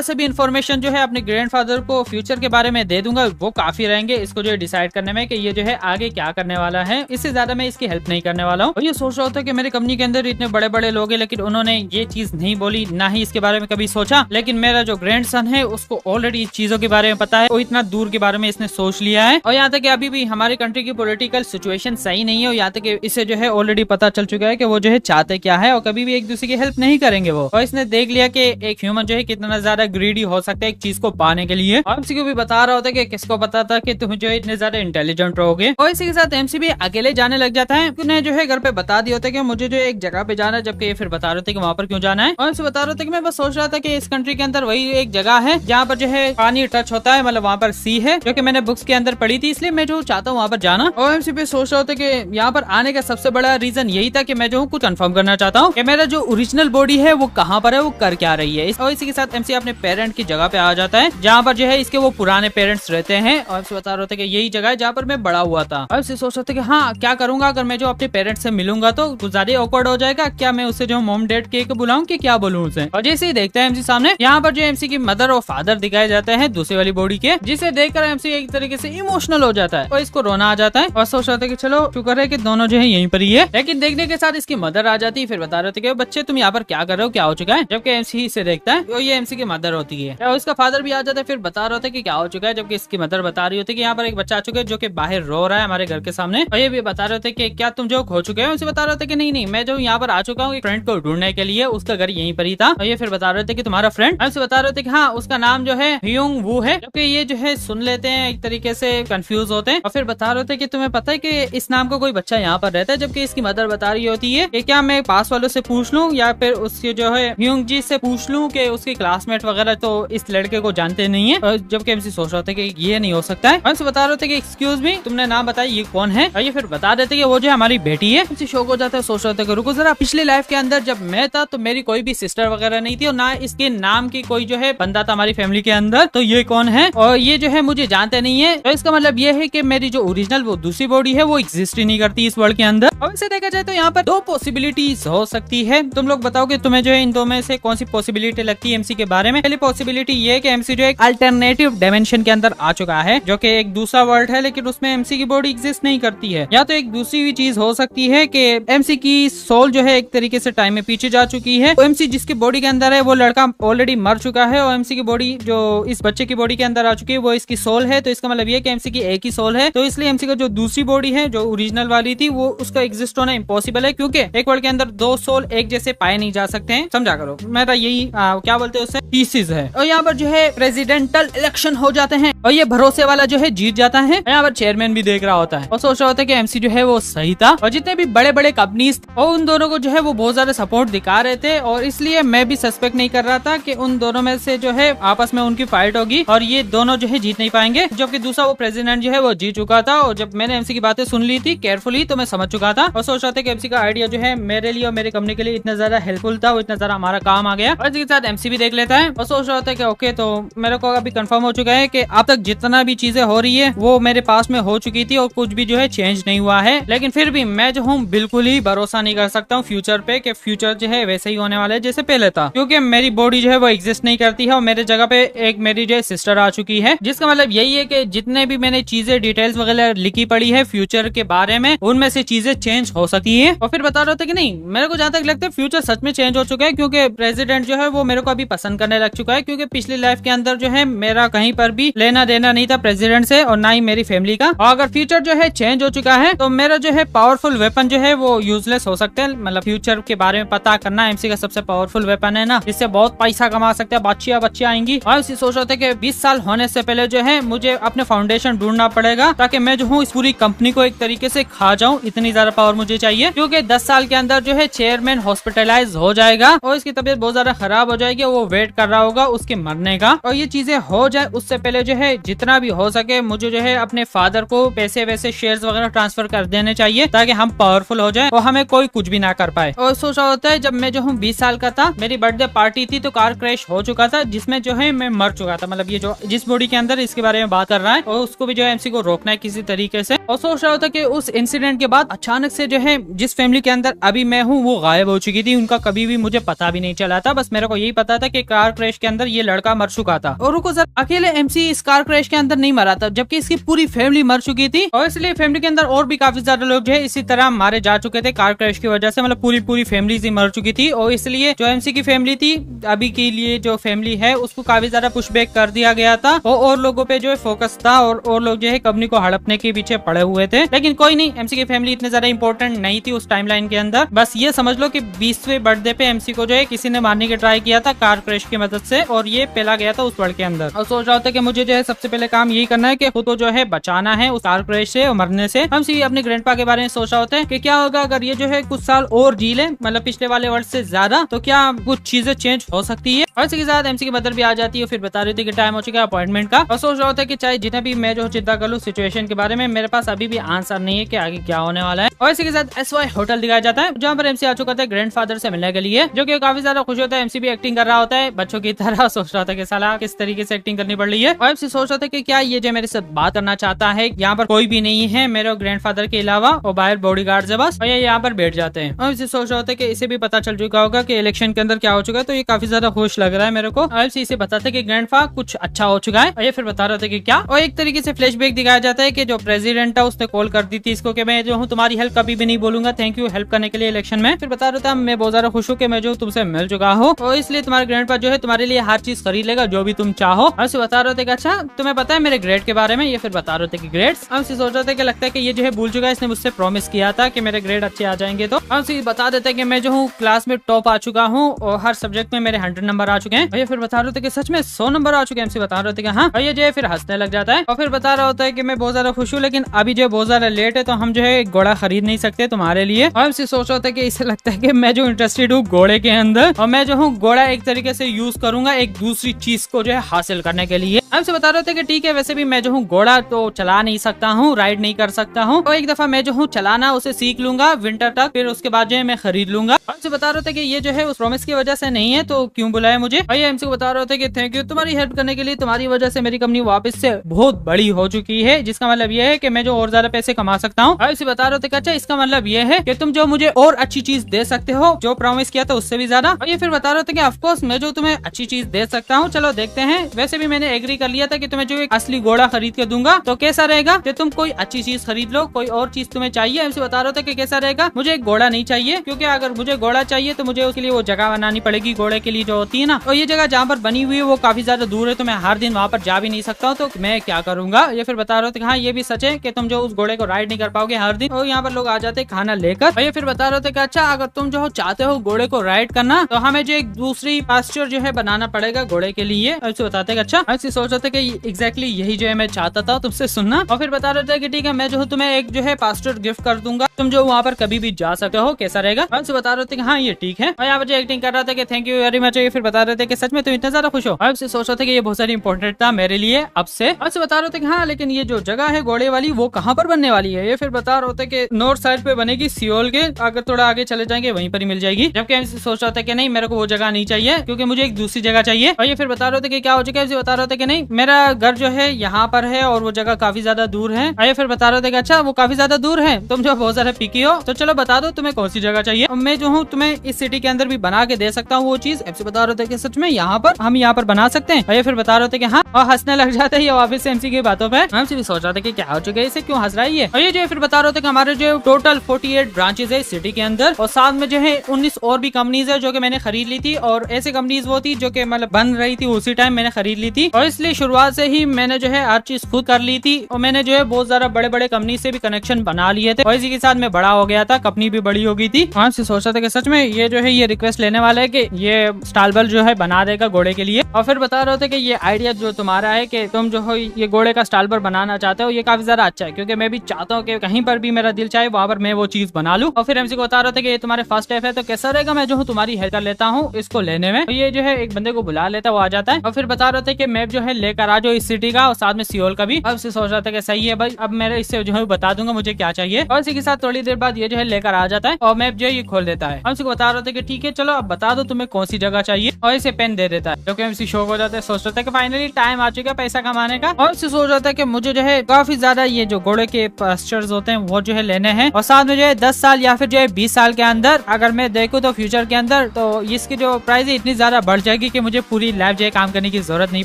सा भी इन्फॉर्मेशन जो है अपने ग्रैंडफादर को फ्यूचर के बारे में दे दूंगा वो काफी रहेंगे इसको जो है डिसाइड करने में कि ये जो है आगे क्या करने वाला है। इससे ज्यादा मैं इसकी हेल्प नहीं करने वाला हूँ। और ये सोच रहा था कि मेरी कंपनी के अंदर इतने बड़े बड़े लोग हैं, लेकिन उन्होंने ये चीज नहीं बोली, ना ही इसके बारे में कभी सोचा। लेकिन मेरा जो ग्रैंडसन है उसको ऑलरेडी इस चीजों के बारे में पता है, वो इतना दूर के बारे में इसने सोच लिया है। और यहाँ तक कि अभी भी हमारी कंट्री की पॉलिटिकल सिचुएशन सही नहीं है, और यहाँ तक कि इसे जो है ऑलरेडी पता चल चुका है कि वो जो है चाहते क्या है और कभी भी एक दूसरे की हेल्प नहीं करेंगे वो। और इसने देख लिया कि एक ह्यूमन जो है कितना ज्यादा ग्रीडी हो सकता है एक चीज को पाने के लिए। और एमसी को भी बता रहा होता है कि किसको पता था कि तुम जो है इतने ज्यादा इंटेलिजेंट रहोगे। और इसी के साथ एमसी भी अकेले जाने लग जाता है। उन्हें जो है घर पे बता दिया होता है कि मुझे जो एक जगह पे जाना है, जबकि ये फिर बता रहे थे कि वहाँ पर क्यों जाना है। और एमसी बता रहे थे कि मैं बस सोच रहा था कि इस कंट्री के अंदर वही एक जगह है जहाँ पर जो है पानी टच होता है, मतलब वहाँ पर सी है, जो कि मैंने बुक्स के अंदर पढ़ी थी, इसलिए मैं जो चाहता हूँ वहाँ पर जाना। और एमसी पे सोच रहा था कि यहाँ पर आने का सबसे बड़ा रीजन यही था कि मैं जो कुछ कंफर्म करना चाहता हूँ कि मेरा जो ओरिजिनल बॉडी है वो कहाँ पर है, वो कर क्या रही है। और इसी के साथ एमसी अपने पेरेंट की जगह पे आ जाता है जहाँ पर जो है इसके वो पुराने पेरेंट्स रहते हैं। और एमसी बता रहे थे कि यही जगह है जहाँ पर मैं बड़ा हुआ था। और एमसी सोच रहे थे कि हाँ क्या करूंगा, अगर मैं जो अपने पेरेंट्स से मिलूंगा तो कुछ ज्यादा ऑकवर्ड हो जाएगा, क्या मैं उससे जो मॉम डैड के बुलाऊं कि क्या बोलूं उसे। और जैसे ही देखते हैं एमसी सामने यहाँ पर जो एमसी की मदर और फादर दिखाए जाते हैं दूसरी वाली बॉडी के, जिसे देखकर एमसी एक तरीके से इमोशनल हो जाता है और इसको रोना आ जाता है। और सोच रहा था कि चलो शुक्र है कि दोनों जो है यहीं पर ही है। लेकिन देखने के साथ इसकी मदर आ जाती है। फिर बता रहे थे कि बच्चे तुम यहाँ पर क्या कर रहे हो, क्या हो चुका है, जबकि एमसी इसे देखता है और ये एमसी की मदर होती है। और इसका फादर भी आ जाता है, फिर बता रहे थे कि क्या हो चुका है, जबकि इसकी मदर बता रही होती है कि यहाँ पर एक बच्चा आ चुका है जो कि बाहर रो रहा है हमारे घर के सामने। और ये भी बता रहे थे कि क्या तुम जो खो चुके हो। उसे बता रहे थे कि नहीं मैं जो यहाँ पर आ चुका हूँ एक फ्रेंड को ढूंढने के लिए, उसका घर यहीं पर ही था। और ये फिर बता रहे थे कि तुम्हारा फ्रेंड, हमसे बता रहे थे कि हाँ उसका नाम जो है ह्यूंग वू है, क्योंकि ये जो है सुन लेते हैं एक तरीके से कंफ्यूज होते हैं। और फिर बता रहे थे कि तुम्हें पता है कि इस नाम का कोई बच्चा यहाँ पर रहता है, जबकि इसकी मदर बता रही होती है कि क्या मैं पास वालों से पूछ लूं या फिर उसके जो है ह्यूंग जी से पूछ लूं कि उसके क्लासमेट वगैरह तो इस लड़के को जानते नहीं है। जबकि एमसी सोच रहे थे कि ये नहीं हो सकता है। हमसे बता रहे थे कि एक्सक्यूज मी तुमने नाम बताया ये कौन है। और ये फिर बता देते कि वो जो हमारी बेटी है। एमसी शौक हो जाता है, सोच रहे थे रुको जरा, पिछले लाइफ के अंदर जब मैं था तो मेरी कोई भी सिस्टर वगैरह नहीं थी और ना इसके नाम की कोई जो है बंदा था हमारी फैमिली के अंदर, तो ये कौन है और ये जो है मुझे जानते नहीं है। तो इसका मतलब ये है कि मेरी जो ओरिजिनल वो दूसरी बॉडी है वो एग्जिस्ट ही नहीं करती इस वर्ल्ड के अंदर। और इसे देखा जाए तो यहाँ पर दो पॉसिबिलिटीज हो सकती है। तुम लोग बताओ कि तुम्हें जो है इन दो में से कौन सी पॉसिबिलिटी लगती है एमसी के बारे में। पहली पॉसिबिलिटी ये है कि एमसी जो एक अल्टरनेटिव डायमेंशन के अंदर आ चुका है, जो कि एक दूसरा वर्ल्ड है लेकिन उसमें एमसी की बॉडी एग्जिस्ट नहीं करती है। या तो एक दूसरी भी चीज हो सकती है कि एमसी की सोल जो है एक तरीके से टाइम में पीछे जा चुकी है। एमसी जिसकी बॉडी के अंदर है वो लड़का ऑलरेडी मर चुका है और एमसी की बॉडी जो इस बच्चे की बॉडी के अंदर आ चुकी है वो इसकी सोल है। तो इसका मतलब ये कि एमसी की एक ही सोल है, तो इसलिए एमसी का जो दूसरी बॉडी है जो ओरिजिनल वाली थी वो उसका एग्जिस्ट होना इम्पॉसिबल है, क्योंकि एक वर्ल्ड के अंदर दो सोल एक जैसे पाए नहीं जा सकते हैं। समझा करो, मेरा यही क्या बोलते हैं उससे थीसिस है। और यहाँ पर जो है प्रेसिडेंटल इलेक्शन हो जाते हैं और ये भरोसे वाला जो है जीत जाता है। यहाँ पर चेयरमैन भी देख रहा होता है और सोच रहा होता है कि एमसी जो है वो सही था। और जितने भी बड़े बड़े कंपनीज और उन दोनों को जो है वो बहुत ज्यादा सपोर्ट दिखा रहे थे, और इसलिए मैं भी सस्पेक्ट नहीं कर रहा था कि उन दोनों में से जो है आपस में उनकी फाइट होगी और ये दोनों जो है जीत नहीं पाएंगे। जबकि दूसरा वो प्रेसिडेंट जो है वो जीत चुका था, और जब मैंने एमसी की बातें सुन ली थी केयरफुली तो मैं समझ चुका था और सोच रहा था कि एमसी का आइडिया जो है मेरे लिए और मेरी कंपनी के लिए इतना ज्यादा हेल्पफुल था, वो इतना ज्यादा हमारा काम आ गया। और इसके साथ एमसी भी देख लेता है और सोच रहा था कि ओके, तो मेरे को अभी कंफर्म हो चुका है कि अब तक जितना भी चीजें हो रही है वो मेरे पास में हो चुकी थी और कुछ भी जो है चेंज नहीं हुआ है। लेकिन फिर भी मैं जो हूँ बिल्कुल ही भरोसा नहीं कर सकता हूँ फ्यूचर पे कि फ्यूचर जो है वैसे ही होने वाला है जैसे पहले था, क्योंकि मेरी बॉडी जो है वो एग्जिस्ट नहीं करती है और मेरे जगह पे एक मेरी जो है सिस्टर आ चुकी है। जिसका मतलब यही है कि जितने भी मैंने चीजें डिटेल्स वगैरह लिखी पड़ी है फ्यूचर के बारे में, उनमें से चीजें चेंज हो सकती है। और फिर बता रहे थे कि नहीं, मेरे को जहाँ तक लगता है फ्यूचर सच में चेंज हो चुका है, क्योंकि प्रेसिडेंट जो है वो मेरे को अभी पसंद करने लग चुका है। क्योंकि पिछली लाइफ के अंदर जो है मेरा कहीं पर भी लेना देना नहीं था प्रेसिडेंट से और ना ही मेरी फैमिली का। और अगर फ्यूचर जो है चेंज हो चुका है तो मेरा जो है पावरफुल वेपन जो है वो यूजलेस हो सकते हैं, मतलब फ्यूचर के बारे में पता करना एमसी का सबसे पावरफुल वेपन है ना, इससे बहुत पैसा कमा सकते हैं, बच्चियां आएंगी। और इसी सोच रहे थे कि 20 साल होने से पहले जो है मुझे अपने फाउंडेशन ढूंढना पड़ेगा, ताकि मैं जो हूँ इस पूरी कंपनी को एक तरीके से खा जाऊं, इतनी ज्यादा पावर मुझे चाहिए। क्योंकि 10 साल के अंदर जो है चेयरमैन हॉस्पिटलाइज हो जाएगा और इसकी तबीयत बहुत ज्यादा खराब हो जाएगी, वो वेट कर रहा होगा उसके मरने का। और ये चीजें हो जाए उससे पहले जो है जितना भी हो सके मुझे जो है अपने फादर को पैसे वैसे शेयर्स वगैरह ट्रांसफर कर देने चाहिए, ताकि हम पावरफुल हो जाए और हमें कोई कुछ भी ना कर पाए। और सोचा होता है जब मैं जो हूँ 20 साल का था, मेरी बर्थडे पार्टी थी तो कार क्रैश हो चुका था, जिसमें जो है मैं मर चुका था, मतलब ये जो जिस बॉडी के अंदर इसके बारे में बात कर रहा है, और उसको भी जो है एमसी को रोकना है किसी तरीके से। और सोच रहा होता कि उस इंसिडेंट के बाद अचानक से जो है जिस फैमिली के अंदर अभी मैं हूँ वो गायब हो चुकी थी, उनका कभी भी मुझे पता भी नहीं चला था। बस मेरे को यही पता था कि कार क्रैश के अंदर ये लड़का मर चुका था। और रुको सर, अकेले एमसी इस कार क्रैश के अंदर नहीं मरा था, जबकि इसकी पूरी फैमिली मर चुकी थी, और इसलिए फैमिली के अंदर और भी काफी ज्यादा लोग जो है इसी तरह मारे जा चुके थे कार क्रैश की वजह से, मतलब पूरी फैमिली ही मर चुकी थी। और इसलिए जो एमसी की फैमिली थी अभी के लिए जो फैमिली है उसको काफी ज्यादा पुशबैक कर दिया गया था, और लोगों पे जो है फोकस था, और लोग जो है कंपनी को हड़पने के पीछे पड़े हुए थे। लेकिन कोई नहीं, एमसी की फैमिली इतनी ज्यादा इंपॉर्टेंट नहीं थी उस टाइमलाइन के अंदर। बस ये समझ लो कि 20वें बर्थडे पे एमसी को जो है किसी ने मारने की ट्राई किया था कार क्रैश की मदद से, और ये पहला गया था उस वर्ल्ड के अंदर। और सोच रहा था कि मुझे जो है सबसे पहले काम यही करना है कि खुद को जो है बचाना है उस कार क्रैश से और मरने से। एमसी अपने ग्रैंडपा के बारे में सोच रहा होता है कि क्या होगा अगर ये जो है कुछ साल और जी ले, मतलब पिछले वाले वर्ल्ड से ज्यादा, तो क्या कुछ चीजें चेंज हो सकती है। और इसी के साथ एमसी की मदर भी आ जाती है, फिर बता रही थी कि टाइम हो चुका है अपॉइंटमेंट का। और सोच रहा होता है कि चाहे जितना भी मैं जो चिंता कर लूं सिचुएशन के बारे में, मेरे पास अभी भी आंसर नहीं है कि आगे क्या होने वाला है। और इसी के साथ SY होटल दिखाया जाता है, जहाँ पर एमसी आ चुका था ग्रैंडफादर से मिलने के लिए, जो कि काफी ज्यादा खुश होता है। एमसी भी एक्टिंग कर रहा होता है बच्चों की तरह, सोच रहा था कि साला किस तरीके से एक्टिंग करनी पड़ रही है। और एमसी सोच रहा था कि क्या ये जो मेरे साथ बात करना चाहता है, यहाँ पर कोई भी नहीं है मेरे ग्रैंडफादर के अलावा, और बाहर बॉडीगार्ड्स है बस, और ये यहाँ पर बैठ जाते हैं। और एमसी सोच रहा होता है कि इसे भी पता चल चुका होगा कि इलेक्शन के अंदर क्या हो चुका है, तो ये काफी ज्यादा खुश लग रहा है मेरे को। एमसी इसे बताते कि ग्रैंडफा कुछ अच्छा हो चुका है, और ये फिर बता रहे थे कि क्या। और एक तरीके से फ्लैशबैक दिखाया जाता है कि जो प्रेसिडेंट है उसने कॉल कर दी थी इसको कि मैं जो हूँ तुम्हारी हेल्प कभी भी नहीं बोलूंगा, थैंक यू हेल्प करने के लिए इलेक्शन में। फिर बता रहा था मैं बहुत ज्यादा खुश हूँ कि मैं जो तुमसे मिल चुका हूँ, और इसलिए तुम्हारे ग्रैंडपा जो है तुम्हारे लिए हर चीज खरीद लेगा जो भी तुम चाहो। ऐसे बता रहे थे कि अच्छा तुम्हें पता है मेरे ग्रेड के बारे में, ये फिर बता रहे थे कि ग्रेड्स। हम सोच रहे थे कि लगता है कि ये जो है भूल चुका है, इसने मुझसे प्रॉमिस किया था कि मेरे ग्रेड अच्छे आ जाएंगे। तो हम बता देते हैं कि मैं जो हूँ क्लास में टॉप आ चुका हूँ, और हर सब्जेक्ट में मेरे 100 नंबर आ चुके हैं। और ये फिर बता रहे थे कि सच में 100 नंबर आ चुके हैं। हमसे बता रहे थे कि हाँ। और ये जो है फिर हंसने लग जाता है, और फिर बता रहा होता है कि मैं बहुत ज्यादा खुश हूँ, लेकिन अभी जो बहुत ज्यादा लेट है, तो हम जो है घोड़ा खरीद नहीं सकते तुम्हारे लिए। और हमसे सोच रहा था कि इसे लगता है कि मैं जो इंटरेस्टेड हूँ घोड़े के अंदर, और मैं जो हूँ घोड़ा एक तरीके से यूज करूंगा एक दूसरी चीज को जो है हासिल करने के लिए। हमसे बता रहे थे कि ठीक है, वैसे भी मैं जो हूँ घोड़ा तो चला नहीं सकता हूँ, राइड नहीं कर सकता हूँ, तो एक दफा मैं जो हूँ चलाना उसे सीख लूंगा विंटर तक, फिर उसके बाद जो है मैं खरीद लूंगा। हमसे बता रहे थे कि ये जो है उस प्रॉमिस की वजह से नहीं है, तो क्यों बुलाया मुझे। और ये हमसे बता रहे थे कि थैंक यू तुम्हारी हेल्प करने के लिए, तुम्हारी वजह से मेरी कंपनी वापस से बहुत बड़ी हो चुकी है, जिसका मतलब ये है कि मैं जो और ज्यादा पैसे कमा सकता हूँ। और इसे बता रहे थे कि अच्छा इसका मतलब ये है कि तुम जो मुझे और अच्छी चीज दे सकते हो, जो प्रॉमिस किया था उससे भी ज्यादा। और ये फिर बता रहे थे कि ऑफ कोर्स मैं जो तुम्हें अच्छी चीज दे सकता हूँ, चलो देखते हैं। वैसे भी मैंने एग्री कर लिया था कि तुम्हें जो एक असली घोड़ा खरीद के दूंगा, तो कैसा रहेगा कि तुम कोई अच्छी चीज खरीद लो, कोई और चीज तुम्हें चाहिए। हमसे बता रहे थे कि कैसा रहेगा, मुझे एक घोड़ा नहीं चाहिए, क्योंकि अगर मुझे घोड़ा चाहिए तो मुझे उसके लिए वो जगह बनानी पड़ेगी घोड़े के लिए जो होती है ना, और ये जगह जहाँ पर बनी हुई है वो काफी ज्यादा दूर है, तो मैं हर दिन वहाँ पर जा भी नहीं सकता हूँ, तो मैं क्या करूंगा। ये फिर बता रहे थे हाँ ये भी सच है कि तुम जो उस घोड़े को राइड नहीं कर पाओगे हर दिन, और यहाँ पर लोग आ जाते खाना लेकर। और ये फिर बता रहे थे कि अच्छा अगर तुम जो चाहते हो घोड़े को राइड करना, तो हमें जो एक दूसरी पास्चर जो है बनाना पड़ेगा घोड़े के लिए। ऐसे बताते हैं अच्छा, ऐसे सोच रहे थे कि एग्जैक्टली यही जो है मैं चाहता था तुमसे सुनना। और फिर बता रहे थे कि ठीक है मैं जो हूँ तुम्हें एक जो है पास्चर गिफ्ट कर दूंगा, तुम जो वहाँ पर कभी भी जा सकते हो, कैसा रहेगा। ऐसे बता रहे थे कि हाँ ये ठीक है। और यहाँ पर जो एक्टिंग कर रहा था कि थैंक यू वेरी मच। फिर बता रहे थे कि सच में तुम इतना ज्यादा खुश हो। ऐसे सोच रहे थे कि ये बहुत सारी इंपॉर्टेंट था मेरे लिए अब से। ऐसे बता रहे थे कि हाँ लेकिन ये जो जगह है घोड़े वाली वो कहाँ पर बनने वाली है। ये फिर बता रहे थे कि नॉर्थ साइड पे बनेगी सियोल के, अगर थोड़ा आगे चले जाएंगे वहीं पर ही मिल जाएगी। जबकि हम सोच रहा था कि नहीं मेरे को वो जगह नहीं चाहिए, क्योंकि मुझे एक दूसरी जगह चाहिए। और ये फिर बता रहे थे कि क्या हो चुका है। बता रहे थे कि नहीं मेरा घर जो है यहाँ पर है और वो जगह काफी ज्यादा दूर है। और ये फिर बता रहे थे कि अच्छा वो काफी ज्यादा दूर है, तुम जो बहुत ज्यादा पिकी हो, तो चलो बता दो तुम्हें कौन सी जगह चाहिए, और मैं जो हूँ तुम्हें इस सिटी के अंदर भी बना के दे सकता हूँ वो चीज। एमसी बता रहे थे कि सच में यहाँ पर हम यहाँ पर बना सकते हैं। और ये फिर बता रहे थे कि हाँ, और हंसने लग जाते हैं वापस से एमसी की बातों पे। एमसी भी सोच रहा था कि क्या हो चुका है, इसे क्यों हंस रहा है। और ये जो फिर बता रहे थे कि हमारे जो टोटल 48 ब्रांचेस है सिटी के अंदर, और साथ में जो है 19 और भी कंपनीज है जो कि मैंने खरीद ली थी, और ऐसी कंपनीज वो थी जो कि मतलब बन रही थी उसी टाइम मैंने खरीद ली थी। और इसलिए शुरुआत से ही मैंने जो है हर चीज खुद कर ली थी, और मैंने जो है बहुत ज्यादा बड़े बड़े कंपनी से भी कनेक्शन बना लिए थे। और इसी के साथ मैं बड़ा हो गया था, कंपनी भी बड़ी हो गई थी। हम से सोचा था कि सच में ये जो है ये रिक्वेस्ट लेने वाला है कि ये स्टाबल जो है बना देगा घोड़े के लिए। और फिर बता रहे थे कि ये आइडिया जो तुम्हारा है कि तुम जो हो ये घोड़े का स्टालबर बनाना चाहते हो, ये काफी ज्यादा अच्छा है, क्योंकि मैं भी चाहता हूँ कि कहीं पर भी मेरा दिल चाहे वहां पर मैं वो चीज बना लूं। और फिर एमसी को बता रहे थे कि ये तुम्हारे फर्स्ट स्टेप है, तो कैसा रहेगा मैं जो हूँ तुम्हारी हेल्प कर लेता हूँ इसको लेने में। ये जो है एक बंदे को बुला लेता है, वो आ जाता है। और फिर बता रहे थे कि मैप जो है लेकर आ जाओ इस सिटी का और साथ में सियोल का भी। अब इससे सोच रहा था कि सही है भाई, अब मेरे इससे जो है बता दूंगा मुझे क्या चाहिए। और इसी के साथ थोड़ी देर बाद ये जो है लेकर आ जाता है और मैप जो है ये खोल देता है। हम इसको बता रहे थे कि ठीक है चलो अब बता दो तुम्हें कौन सी जगह चाहिए, और इसे पेन दे देता है, क्योंकि एमसी शौक हो जाता है। सोच रहा था कि फाइनली टाइम आ चुका है पैसा कमाने का। और इसे सोच रहा था कि मुझे जो है काफी ज्यादा ये जो घोड़े के पास्चर्स होते हैं वो जो है लेने हैं, और साथ में जो है 10 साल या फिर जो है 20 साल के अंदर अगर मैं देखूँ तो फ्यूचर के अंदर तो इसकी जो प्राइस है इतनी ज्यादा बढ़ जाएगी कि मुझे पूरी लाइफ जो है काम करने की जरूरत नहीं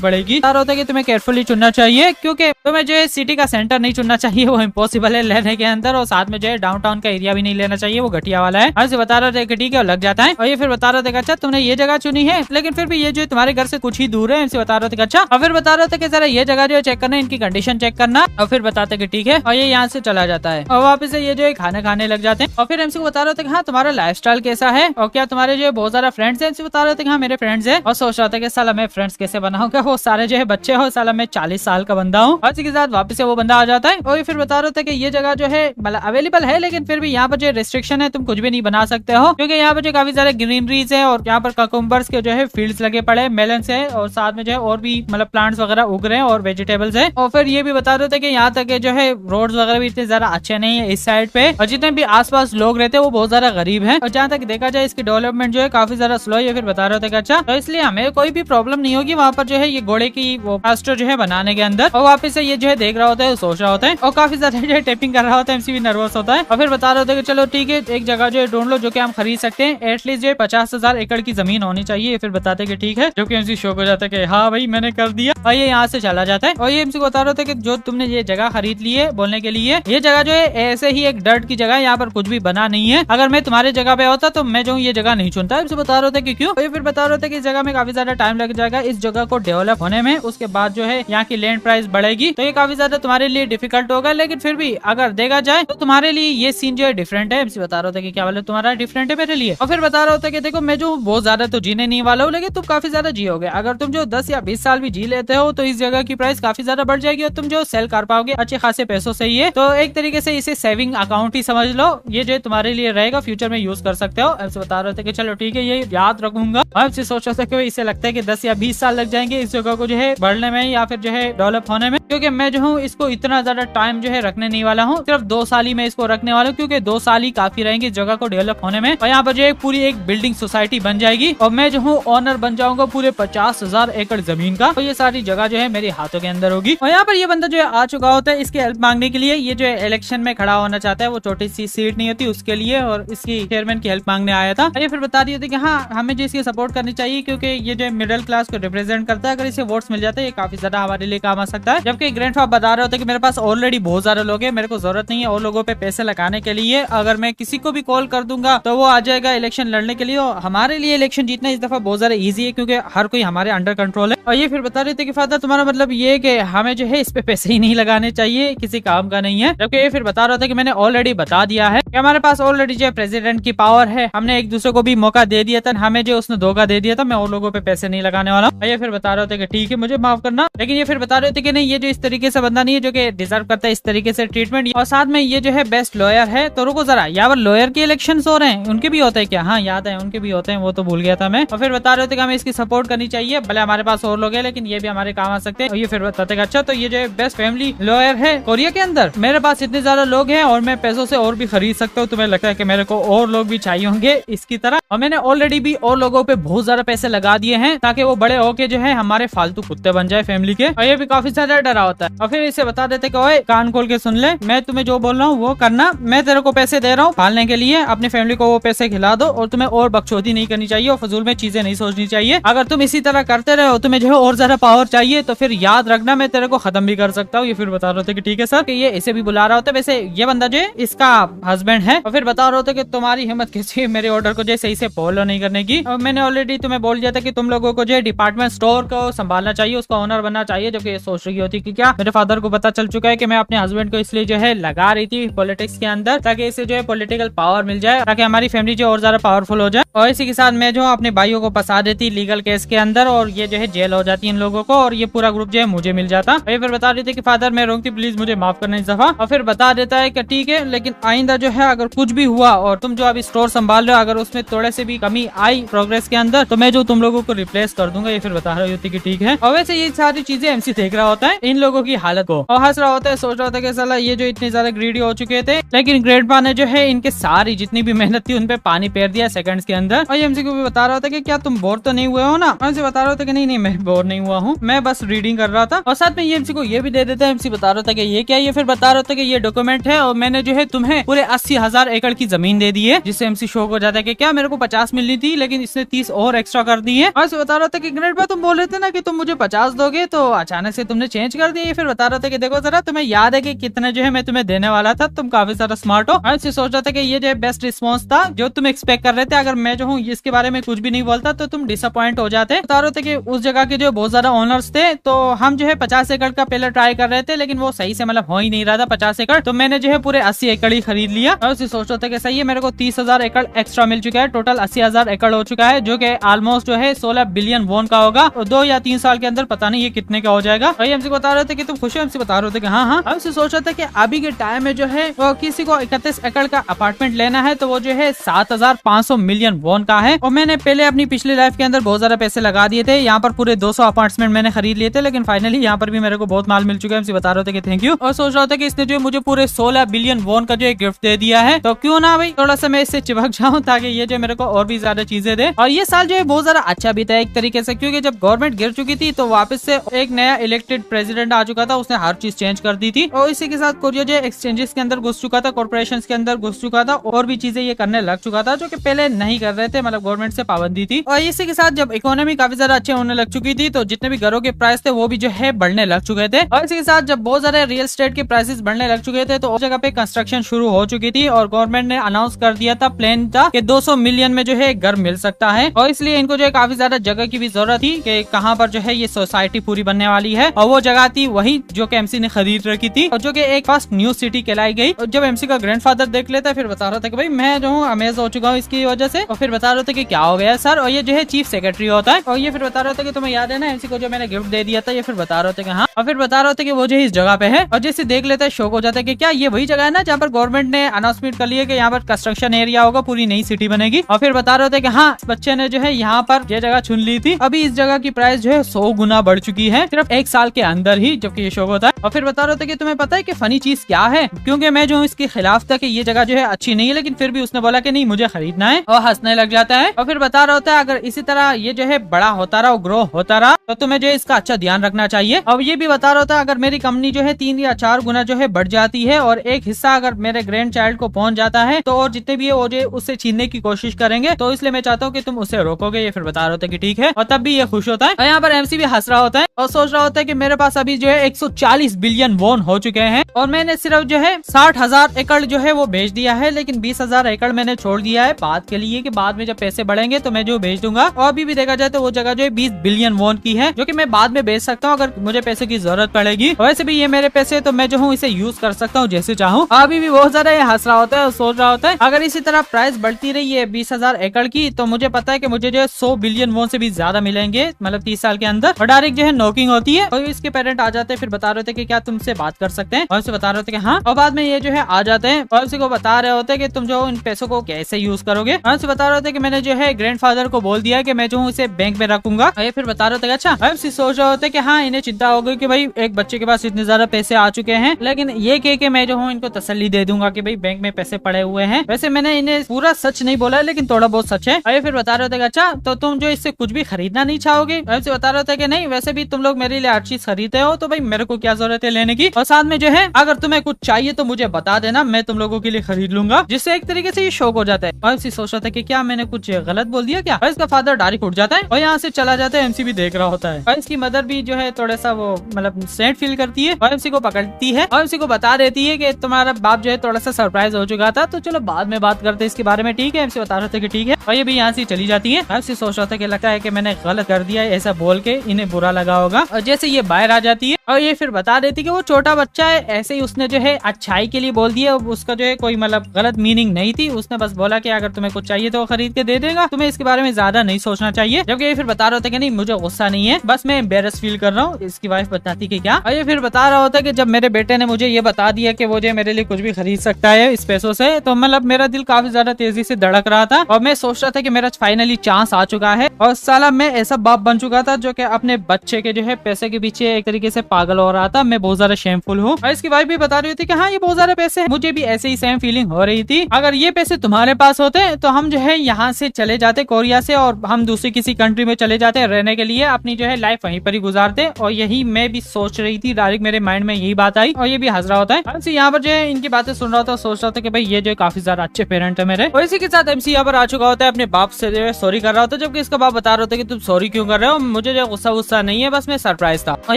पड़ेगी। बता रहा था कि तुम्हें केयरफुली चुनना चाहिए, क्योंकि तुम्हें जो है सिटी का सेंटर नहीं चुनना चाहिए, वो इम्पॉसिबल है लेने के अंदर, और साथ में जो है डाउनटाउन का एरिया भी नहीं लेना चाहिए, वो घटिया वाला है। और बता रहे थे कि ठीक है लग जाता है। और ये फिर बता रहे थे अच्छा तुमने ये जगह चुनी है, लेकिन फिर भी ये जो तुम्हारे घर से कुछ ही दूर है। इनसे बता रहे थे अच्छा, और फिर बता रहे थे कि जरा ये जगह जो है चेक करना, इनकी कंडीशन चेक करना। और फिर बताते कि ठीक है, और ये यहाँ से चला जाता है और वापस से ये जो है खाना खाने लग जाते हैं। और फिर एमसी को बता रहे थे हाँ तुम्हारा लाइफस्टाइल कैसा है, और क्या तुम्हारे जो है बहुत सारा फ्रेंड्स है। एमसी बता रहे थे हाँ मेरे फ्रेंड्स है, और सोच रहा था कि साला मैं फ्रेंड्स कैसे बनाऊंगा, वो सारे जो है बच्चे हो, साला मैं 40 साल का बंदा हूँ। और इसी के साथ वापस से वो बंदा आ जाता है। और फिर बता रहे थे कि ये जगह जो है मतलब अवेलेबल है, लेकिन फिर भी यहाँ पर जो रेस्ट्रिक्शन है, तुम कुछ भी नहीं बना सकते हो, क्योंकि यहाँ पर जो काफी सारे ग्रीनरीज है और यहाँ पर ककुम्बर्स के जो है फील्ड्स लगे पड़े, मेलन्स है, और साथ में जो है और भी मतलब प्लांट्स वगैरह उग रहे हैं और वेजिटेबल्स है। और फिर ये भी बता रहे थे कि यहाँ तक जो है रोड्स वगैरह भी इतने ज्यादा अच्छे नहीं है इस साइड पे, और जितने भी आसपास लोग रहते हैं वो बहुत ज्यादा गरीब है, और जहाँ तक देखा जाए इसकी डेवलपमेंट जो है काफी ज्यादा स्लो है। फिर बता रहे थे अच्छा तो इसलिए हमें कोई भी प्रॉब्लम नहीं होगी वहाँ पर जो है ये घोड़े की वो पास्टर जो है बनाने के अंदर। और वापस से ये जो है देख रहा होता है, सोच रहा होता है, और काफी ज्यादा जो है टेपिंग कर रहा होता है, एमसी भी नर्वस होता है। और फिर बता रहे थे कि चलो ठीक है एक जगह जो है ढूंढ लो जो कि हम खरीद सकते हैं, एटलीस्ट जो 50,000 एकड़ की जमीन होनी चाहिए। फिर बताते कि ठीक है, जो कि एमसी शौक हो जाता है कि हाँ भाई मैंने कर दिया, और ये यहाँ से चला जाता है। और ये एमसी को बता रहे थे कि जो तुमने ये जगह खरीद ली है बोलने के लिए, ये जगह जो है ऐसे ही एक डर्ट की जगह है, यहाँ पर कुछ भी बना नहीं है। अगर मैं तुम्हारे जगह पे होता तो मैं जो ये जगह नहीं चुनता। एमसी बता रहे थे कि क्यों। और फिर बता रहे थे कि इस जगह में काफी ज्यादा टाइम लग जाएगा इस जगह को डेवलप होने में, उसके बाद जो है यहाँ की लैंड प्राइस बढ़ेगी, तो ये काफी ज्यादा तुम्हारे लिए डिफिकल्ट होगा। लेकिन फिर भी अगर देखा जाए तो तुम्हारे लिए ये सीन जो है डिफरेंट है। एमसी बता रहे थे कि क्या बोले तुम्हारा डिफरेंट है मेरे लिए। और फिर बता रहे थे कि देखो मैं जो बहुत ज्यादा तो जीने नहीं वाला हूँ, लेकिन तुम काफी ज्यादा जियोगे। अगर तुम जो 10 या 20 साल भी जी लेते हो तो इस जगह की प्राइस काफी ज्यादा बढ़ जाएगी, और तुम जो सेल कर पाओगे अच्छे खासे पैसों से। ही है तो एक तरीके से इसे सेविंग अकाउंट ही समझ लो, ये जो तुम्हारे लिए रहेगा, फ्यूचर में यूज कर सकते हो। एमसी बता रहे थे कि चलो ठीक है ये याद रखूंगा। एमसी सोच रहे थे कि इसे लगता है कि 10 या 20 साल लग जाएंगे इस जगह को जो है बढ़ने में या फिर जो है डेवलप होने में, क्योंकि मैं जो हूँ इसको इतना ज्यादा टाइम जो है रखने नहीं वाला हूँ, सिर्फ 2 साल ही मैं इसको रखने वाला हूँ, क्योंकि 2 साल ही काफी रहेंगे इस जगह को डेवलप होने में। और यहाँ पर जो है पूरी एक बिल्डिंग सोसाइटी बन जाएगी, और मैं जो हूँ ऑनर बन जाऊंगा पूरे 50,000 एकड़ जमीन का। और ये सारी जगह जो है मेरे हाथों के अंदर होगी। और यहाँ पर ये बंदा जो है आ चुका होता है इसकी हेल्प मांगने के लिए। ये जो है इलेक्शन में खड़ा होना चाहता है, वो छोटी सी सीट नहीं होती उसके लिए, और इसकी चेयरमैन की हेल्प मांगने आया था। ये फिर बता दिए थे कि हाँ हमें जो इसकी सपोर्ट करनी चाहिए, क्योंकि ये जो मिडिल क्लास को रिप्रेजेंट करता है। अगर इसे वोट्स मिल जाते हैं ये काफी ज्यादा हमारे लिए काम आ सकता है। जबकि ग्रैंडफा बता रहे होते कि मेरे पास ऑलरेडी बहुत सारे लोग हैं, मेरे को जरूरत नहीं है और लोगों पे पैसे लगाने के लिए। अगर मैं किसी को भी कॉल कर दूंगा तो वो आ जाएगा इलेक्शन लड़ने के लिए। और हमारे लिए इलेक्शन जीतना इस दफा बहुत ज्यादा इजी है, क्योंकि हर कोई हमारे अंडर कंट्रोल है। और ये फिर बता रहे थे कि फादर तुम्हारा मतलब ये कि हमें जो है इस पे पैसे ही नहीं लगाने चाहिए, किसी काम का नहीं है। जबकि ये फिर बता रहा था कि मैंने ऑलरेडी बता दिया है कि हमारे पास ऑलरेडी जो है प्रेसिडेंट की पावर है, हमने एक दूसरे को भी मौका दे दिया था, हमें जो उसने धोखा दे दिया था, मैं और लोगों पे पैसे नहीं लगाने वाला। ये फिर बता रहे थे कि ठीक है मुझे माफ करना, लेकिन ये फिर बता रहे थे कि नहीं ये जो इस तरीके से बंदा नहीं है जो कि डिजर्व करता है इस तरीके से ट्रीटमेंट। और साथ में ये जो है बेस्ट लॉयर है। तो रुको जरा, यहाँ पर लॉयर के इलेक्शन हो रहे हैं, उनके भी होते हैं क्या? हाँ याद है उनके भी होते हैं, वो तो भूल गया था मैं। और फिर बता रहे थे कि हमें इसकी सपोर्ट करनी चाहिए, भले हमारे पास और लोग हैं लेकिन ये भी हमारे काम आ सकते हैं। और ये फिर बताते अच्छा तो ये जो बेस्ट फैमिली लॉयर है कोरिया के अंदर, मेरे पास इतने ज्यादा लोग हैं और मैं पैसों से और भी खरीद सकता हूँ। तुम्हें लगता है कि मेरे को और लोग भी चाहिए होंगे इसकी तरह? और मैंने ऑलरेडी भी और लोगों पे बहुत ज्यादा पैसे लगा दिए हैं ताकि वो बड़े होके जो है हमारे फालतू कुत्ते बन जाए फैमिली के। और ये भी काफी ज्यादा डरा होता है। और फिर इसे बता देते कि ओए कान खोल के सुन ले, मैं तुम्हें जो बोल रहा हूँ वो करना। मैं तेरे को पैसे दे रहा हूँ पालने के लिए, अपनी फैमिली को वो पैसे खिला दो और तुम्हें और बकचोदी नहीं करनी चाहिए और फजूल में चीजें नहीं सोचनी चाहिए। अगर तुम इसी तरह करते रहे, तुम्हें जो है और ज्यादा पावर चाहिए तो फिर याद रखना मैं तेरे को खत्म भी कर सकता हूँ। ये फिर बता रहे थे कि ठीक है सर, कि ये इसे भी बुला रहा होता है। वैसे ये बंदा जो है इसका हस्बैंड है। और फिर बता रहे होते कि तुम्हारी हिम्मत कैसी है मेरे ऑर्डर को जो सही से फॉलो नहीं करने की। और मैंने ऑलरेडी तुम्हें बोल दिया था कि तुम लोगों को जो है डिपार्टमेंट स्टोर को संभालना चाहिए, उसका ओनर बनना चाहिए। जबकि ये सोच रही होती कि क्या मेरे फादर को पता चल चुका है कि मैं अपने हस्बैंड को इसलिए जो है लगा रही थी पॉलिटिक्स के अंदर, ताकि इसे जो है पॉलिटिकल पावर मिल जाए, ताकि हमारी फैमिली जो और ज्यादा पावरफुल हो जाए। और इसी के साथ मैं जो अपने भाइयों को फंसा देती लीगल केस के अंदर, और ये जो है जेल हो जाती इन लोगों को, और ये पूरा ग्रुप जो है मुझे मिल जाता। और फिर बता रही थी कि फादर मैं रोंग थी, प्लीज मुझे माफ करना इस दफा। और फिर बता देता है कि ठीक है, लेकिन आइंदा जो है अगर कुछ भी हुआ और तुम जो अभी स्टोर संभाल रहे हो, अगर उसमें थोड़े से भी कमी आई प्रोग्रेस के अंदर, तो मैं जो तुम लोगों को रिप्लेस कर दूंगा। ये फिर बता रही होती कि ठीक है। और वैसे ये सारी चीजें एमसी देख रहा होता है इन लोगों की हालत को, और हंस रहा होता है, सोच रहा होता है कि साला ये जो इतने ज्यादा ग्रीडी हो चुके थे, लेकिन ग्रेडपा ने जो है इनके सारी जितनी भी मेहनत थी उन पे पानी फेर दिया सेकंड्स के अंदर। और एमसी को भी बता रहा था कि क्या तुम बोर तो नहीं हुए हो ना? एमसी बता रहा था कि नहीं मैं बोर नहीं हुआ हूँ, मैं बस रीडिंग कर रहा था। और साथ में एमसी को ये भी दे देता है। एमसी बता रहा था कि ये क्या है? ये फिर बता रहा था कि ये डॉक्यूमेंट है और मैंने जो है तुम्हें पूरे 80,000 एकड़ की जमीन दे दी है, जिससे एमसी शौक हो जाता है कि क्या मेरे को 50 मिलनी थी, लेकिन इसने 30 और एक्स्ट्रा कर दी है। और बता रहा था कि ग्रेडपा तुम बोल रहे थे ना कि तुम मुझे 50 दोगे, तो अचानक से तुमने चेंज कर दिया। फिर बता रहा था कि देखो जरा तुम्हें याद है कि कितने जो है मैं तुम्हें देने वाला था, तुम काफी ज्यादा स्मार्ट हो। और सोच रहा था कि ये जो बेस्ट रिस्पॉन्स था जो तुम एक्सपेक्ट कर रहे थे। अगर मैं जो हूँ इसके बारे में कुछ भी नहीं बोलता तो तुम डिसअपॉइंट हो जाते। बता रहे थे कि उस जगह के जो बहुत ज्यादा ओनर्स थे, तो हम जो है 50 एकड़ का पहले ट्राई कर रहे थे, लेकिन वो सही से मतलब हो ही नहीं रहा था 50 एकड़, तो मैंने जो है पूरे 80 एकड़ ही खरीद लिया। और उसे सोच रहा था कि सही है, मेरे को 30,000 एकड़ एक्स्ट्रा मिल चुका है, टोटल 80,000 एकड़ हो चुका है, जो कि ऑलमोस्ट जो है 16 बिलियन वॉन का होगा। और 2 या 3 साल के अंदर पता नहीं ये कितने का हो जाएगा। और हमसे बता रहे थे कि तुम खुश हो? हमसे बता रहे थे कि हाँ हाँ। अब से सोच रहा था कि अभी के टाइम में जो है वो किसी को 31 एकड़ का अपार्टमेंट लेना है, तो वो जो है 7,500 मिलियन वॉन का है। और मैंने पहले अपनी पिछली लाइफ के अंदर बहुत ज्यादा पैसे लगा दिए थे, यहाँ पर पूरे 200 अपार्टमेंट मैंने खरीद लिए थे, लेकिन फाइनली यहाँ पर भी मेरे को बहुत माल मिल चुका है। हमसे बता रहे थे कि थैंक यू। और सोच रहा था कि इसने जो मुझे पूरे 16 बिलियन वॉन का जो है गिफ्ट दे दिया है, तो क्यों ना भाई थोड़ा सा मैं इससे चिपक जाऊं, ताकि ये जो मेरे को और भी ज्यादा चीजें दे। और ये साल जो है बहुत ज्यादा अच्छा भी था एक तरीके से, क्योंकि जब गवर्नमेंट गिर चुकी थी तो वापस से एक नया इलेक्टेड प्रेसिडेंट आ चुका था, उसने हर चीज चेंज कर दी थी। और इसी के साथ कोरिया जो एक्सचेंजेस के अंदर घुस चुका था, कॉर्पोरेशन के अंदर घुस चुका था, और भी चीजें ये करने लग चुका था जो कि पहले नहीं कर रहे थे, मतलब गवर्नमेंट से पाबंदी थी। और इसी के साथ जब इकोनॉमी काफी ज्यादा अच्छे होने लग चुकी थी, तो जितने भी घरों के प्राइस थे वो भी जो है बढ़ने लग चुके थे। और इसी के साथ जब बहुत ज्यादा रियल एस्टेट के प्राइसेस बढ़ने लग चुके थे, तो उस जगह पे कंस्ट्रक्शन शुरू हो चुकी थी, और गवर्नमेंट ने अनाउंस कर दिया था, प्लान था कि 200 मिलियन में जो है घर मिल सकता है। और इसलिए इनको जो है काफी ज्यादा जगह की भी जरूरत थी कि कहाँ पर जो है ये सोसाइटी पूरी बनने वाली है। और वो जगह थी वही जो कि एमसी ने खरीद रखी थी, और जो कि एक फर्स्ट न्यू सिटी कहलाई गई। और जब एमसी का ग्रैंडफादर देख लेता है, फिर बता रहा था कि भाई मैं जो हूँ अमेज हो चुका हूँ इसकी वजह से। और फिर बता रहे थे कि क्या हो गया सर, और ये जो है चीफ सेक्रेटरी होता है। और ये फिर बता रहे थे कि तुम्हें याद है ना एमसी को जो मैंने गिफ्ट दे दिया था? ये फिर बता रहे थे कि हाँ। और फिर बता रहे थे कि वो जो इस जगह पे है, और जैसे देख लेता है शौक हो जाता है कि क्या ये वही जगह है ना जहाँ पर गवर्नमेंट ने अनाउंसमेंट कर लिया कि यहाँ पर कंस्ट्रक्शन एरिया होगा, पूरी नई सिटी बनेगी। और फिर बता रहे थे कि हाँ, बच्चे ने जो है यहाँ पर ये जगह चुन ली थी। अभी इस जगह की प्राइस जो है 100 गुना बढ़ चुकी है सिर्फ 1 साल के अंदर ही, जबकि ये शौक होता है। और फिर बता रहे थे कि तुम्हें पता है कि फनी चीज क्या है, क्योंकि मैं जो इसके खिलाफ था कि ये जगह जो है अच्छी नहीं है, लेकिन फिर भी उसने बोला कि नहीं मुझे खरीदना है, और हंसने लग जाता है। और फिर बता रहा होता है अगर इसी तरह ये जो है बड़ा होता रहा, ग्रो होता रहा, तो तुम्हें जो है इसका अच्छा ध्यान रखना चाहिए। और ये भी बता रहा होता है अगर मेरी कंपनी जो है 3 या 4 गुना जो है बढ़ जाती है, और एक हिस्सा अगर मेरे ग्रैंड चाइल्ड को पहुंच जाता है, तो और जितने भी है वो जो उससे छीनने की कोशिश करेंगे, तो इसलिए मैं चाहता हूँ कि तुम उसे रोकोगे। ये फिर बता रहे होते कि ठीक है, और तब भी ये खुश होता है। और यहाँ पर एमसी भी हंस रहा होता है और सोच रहा होता है कि मेरे पास अभी जो है 140 बिलियन वॉन हो चुके हैं, और मैंने सिर्फ जो है 60,000 एकड़ जो है वो बेच दिया है, लेकिन 20,000 एकड़ मैंने छोड़ दिया है बात के लिए कि बाद में जब पैसे बढ़ेंगे तो मैं जो बेच दूंगा। और अभी भी देखा जाए तो वो जगह जो है 20 बिलियन वॉन की है, जो कि मैं बाद में बेच सकता हूँ अगर मुझे पैसे की जरूरत पड़ेगी। वैसे भी ये मेरे पैसे, तो मैं जो हूँ इसे यूज कर सकता हूँ जैसे चाहूँ। अभी भी बहुत ज्यादा ये हंस रहा होता है और सोच रहा होता है अगर इसी तरह प्राइस बढ़ती रही है 20,000 एकड़ की, तो मुझे पता है कि मुझे जो है 100 बिलियन वॉन से भी ज्यादा मिलेंगे, मतलब 30 साल के अंदर। और डायरेक्ट जो है नॉकिंग होती है, और इसके पेरेंट आ जाते हैं, फिर बता रहे थे कि क्या तुमसे बात कर सकते हैं, और उसे बता रहे थे कि हाँ। और बाद में ये जो है आ जाते हैं और उसी को बता रहे होते हैं कि तुम जो इन पैसों को कैसे यूज करोगे। और उसे बता रहे थे कि मैंने जो है ग्रैंडफादर को बोल दिया कि मैं जो हूँ इसे बैंक में रखूंगा। और ये फिर बता रहे थे अच्छा। अब सोच रहे होते कि हाँ, इन्हें चिंता हो गई कि भाई एक बच्चे के पास इतने ज्यादा पैसे आ चुके हैं, लेकिन ये कह के मैं जो हूँ इनको तसल्ली दे दूंगा कि भाई बैंक में पैसे पड़े हुए हैं। वैसे मैंने इन्हें पूरा सच नहीं बोला है, लेकिन थोड़ा बहुत सच है। और ये फिर बता रहे थे अच्छा, तो तुम जो इससे कुछ भी खरीदना नहीं चाहोगे? ऐसे बता रहे थे कि नहीं, वैसे भी तुम लोग मेरे लिए हर चीज खरीदते हो, तो भाई मेरे को क्या जरूरत है लेने की। और साथ में जो है अगर तुम्हें कुछ चाहिए तो मुझे बता देना, मैं तुम लोगों के लिए खरीद लूंगा, जिससे एक तरीके से ये शौक हो जाता है। और सोच रहा था कि क्या मैंने कुछ गलत बोल दिया क्या? और इसका फादर डायरेक्ट उठ जाता है और यहाँ से चला जाता है। एमसी भी देख रहा होता है और इसकी मदर भी जो है थोड़ा सा वो मतलब सैड फील करती है और एमसी को पकड़ती है और एमसी को बता देती है कि तुम्हारा बाप जो है थोड़ा सा सरप्राइज हो चुका था, तो चलो बाद में बात करते हैं इसके बारे में, ठीक है? एमसी बता रहे थे कि ठीक है और ये भी यहाँ से चली जाती है। एमसी सोच रहा था कि लगता है कि मैंने गलत कर दिया है, ऐसा बोल के इन्हें बुरा लगा होगा। और जैसे ये बाहर आ जाती है और ये फिर बता देती कि वो छोटा बच्चा है, ऐसे ही उसने जो है अच्छाई के लिए बोल दिया, उसका जो है कोई मतलब गलत मीनिंग नहीं थी, उसने बस बोला कि अगर तुम्हें कुछ चाहिए तो खरीद के दे देगा, तुम्हें इसके बारे में ज्यादा नहीं सोचना चाहिए। जबकि ये फिर बता रहा होता है कि नहीं मुझे गुस्सा नहीं है, बस मैं एम्बेरस फील कर रहा हूँ। इसकी वाइफ बताती कि क्या, और ये फिर बता रहा होता है कि जब मेरे बेटे ने मुझे ये बता दिया कि वो जो मेरे लिए कुछ भी खरीद सकता है इस पैसों से, तो मतलब मेरा दिल काफी ज्यादा तेजी से धड़क रहा था और मैं सोच रहा था कि मेरा फाइनली चांस आ चुका है और साला मैं ऐसा बाप बन चुका था जो कि अपने बच्चे के जो है पैसे के पीछे एक तरीके से पागल हो रहा था। मैं बहुत ज्यादा शेमफुल हूँ। और इसकी वाइफ भी बता रही थी कि हाँ ये बहुत ज्यादा पैसे हैं, मुझे भी ऐसे ही सेम फीलिंग हो रही थी। अगर ये पैसे तुम्हारे पास होते तो हम जो है यहाँ से चले जाते कोरिया से और हम दूसरी किसी कंट्री में चले जाते रहने के लिए, अपनी जो है लाइफ वहीं पर ही गुजारते। और यही मैं भी सोच रही थी, डायरेक्ट मेरे माइंड में यही बात आई और ये भी हंस रहा होता है। यहाँ पर जो है इनकी बातें सुन रहा था, सोच रहा था कि भाई ये जो काफी ज्यादा अच्छे पेरेंट है मेरे। और इसी के साथ एमसी यहाँ पर आ चुका होता है, अपने बाप से जो है सॉरी कर रहा होता है, जबकि इसका बाप बता रहा होता है कि तुम सॉरी क्यों कर रहे हो, मुझे जो गुस्सा नहीं है, बस मैं सरप्राइज था। और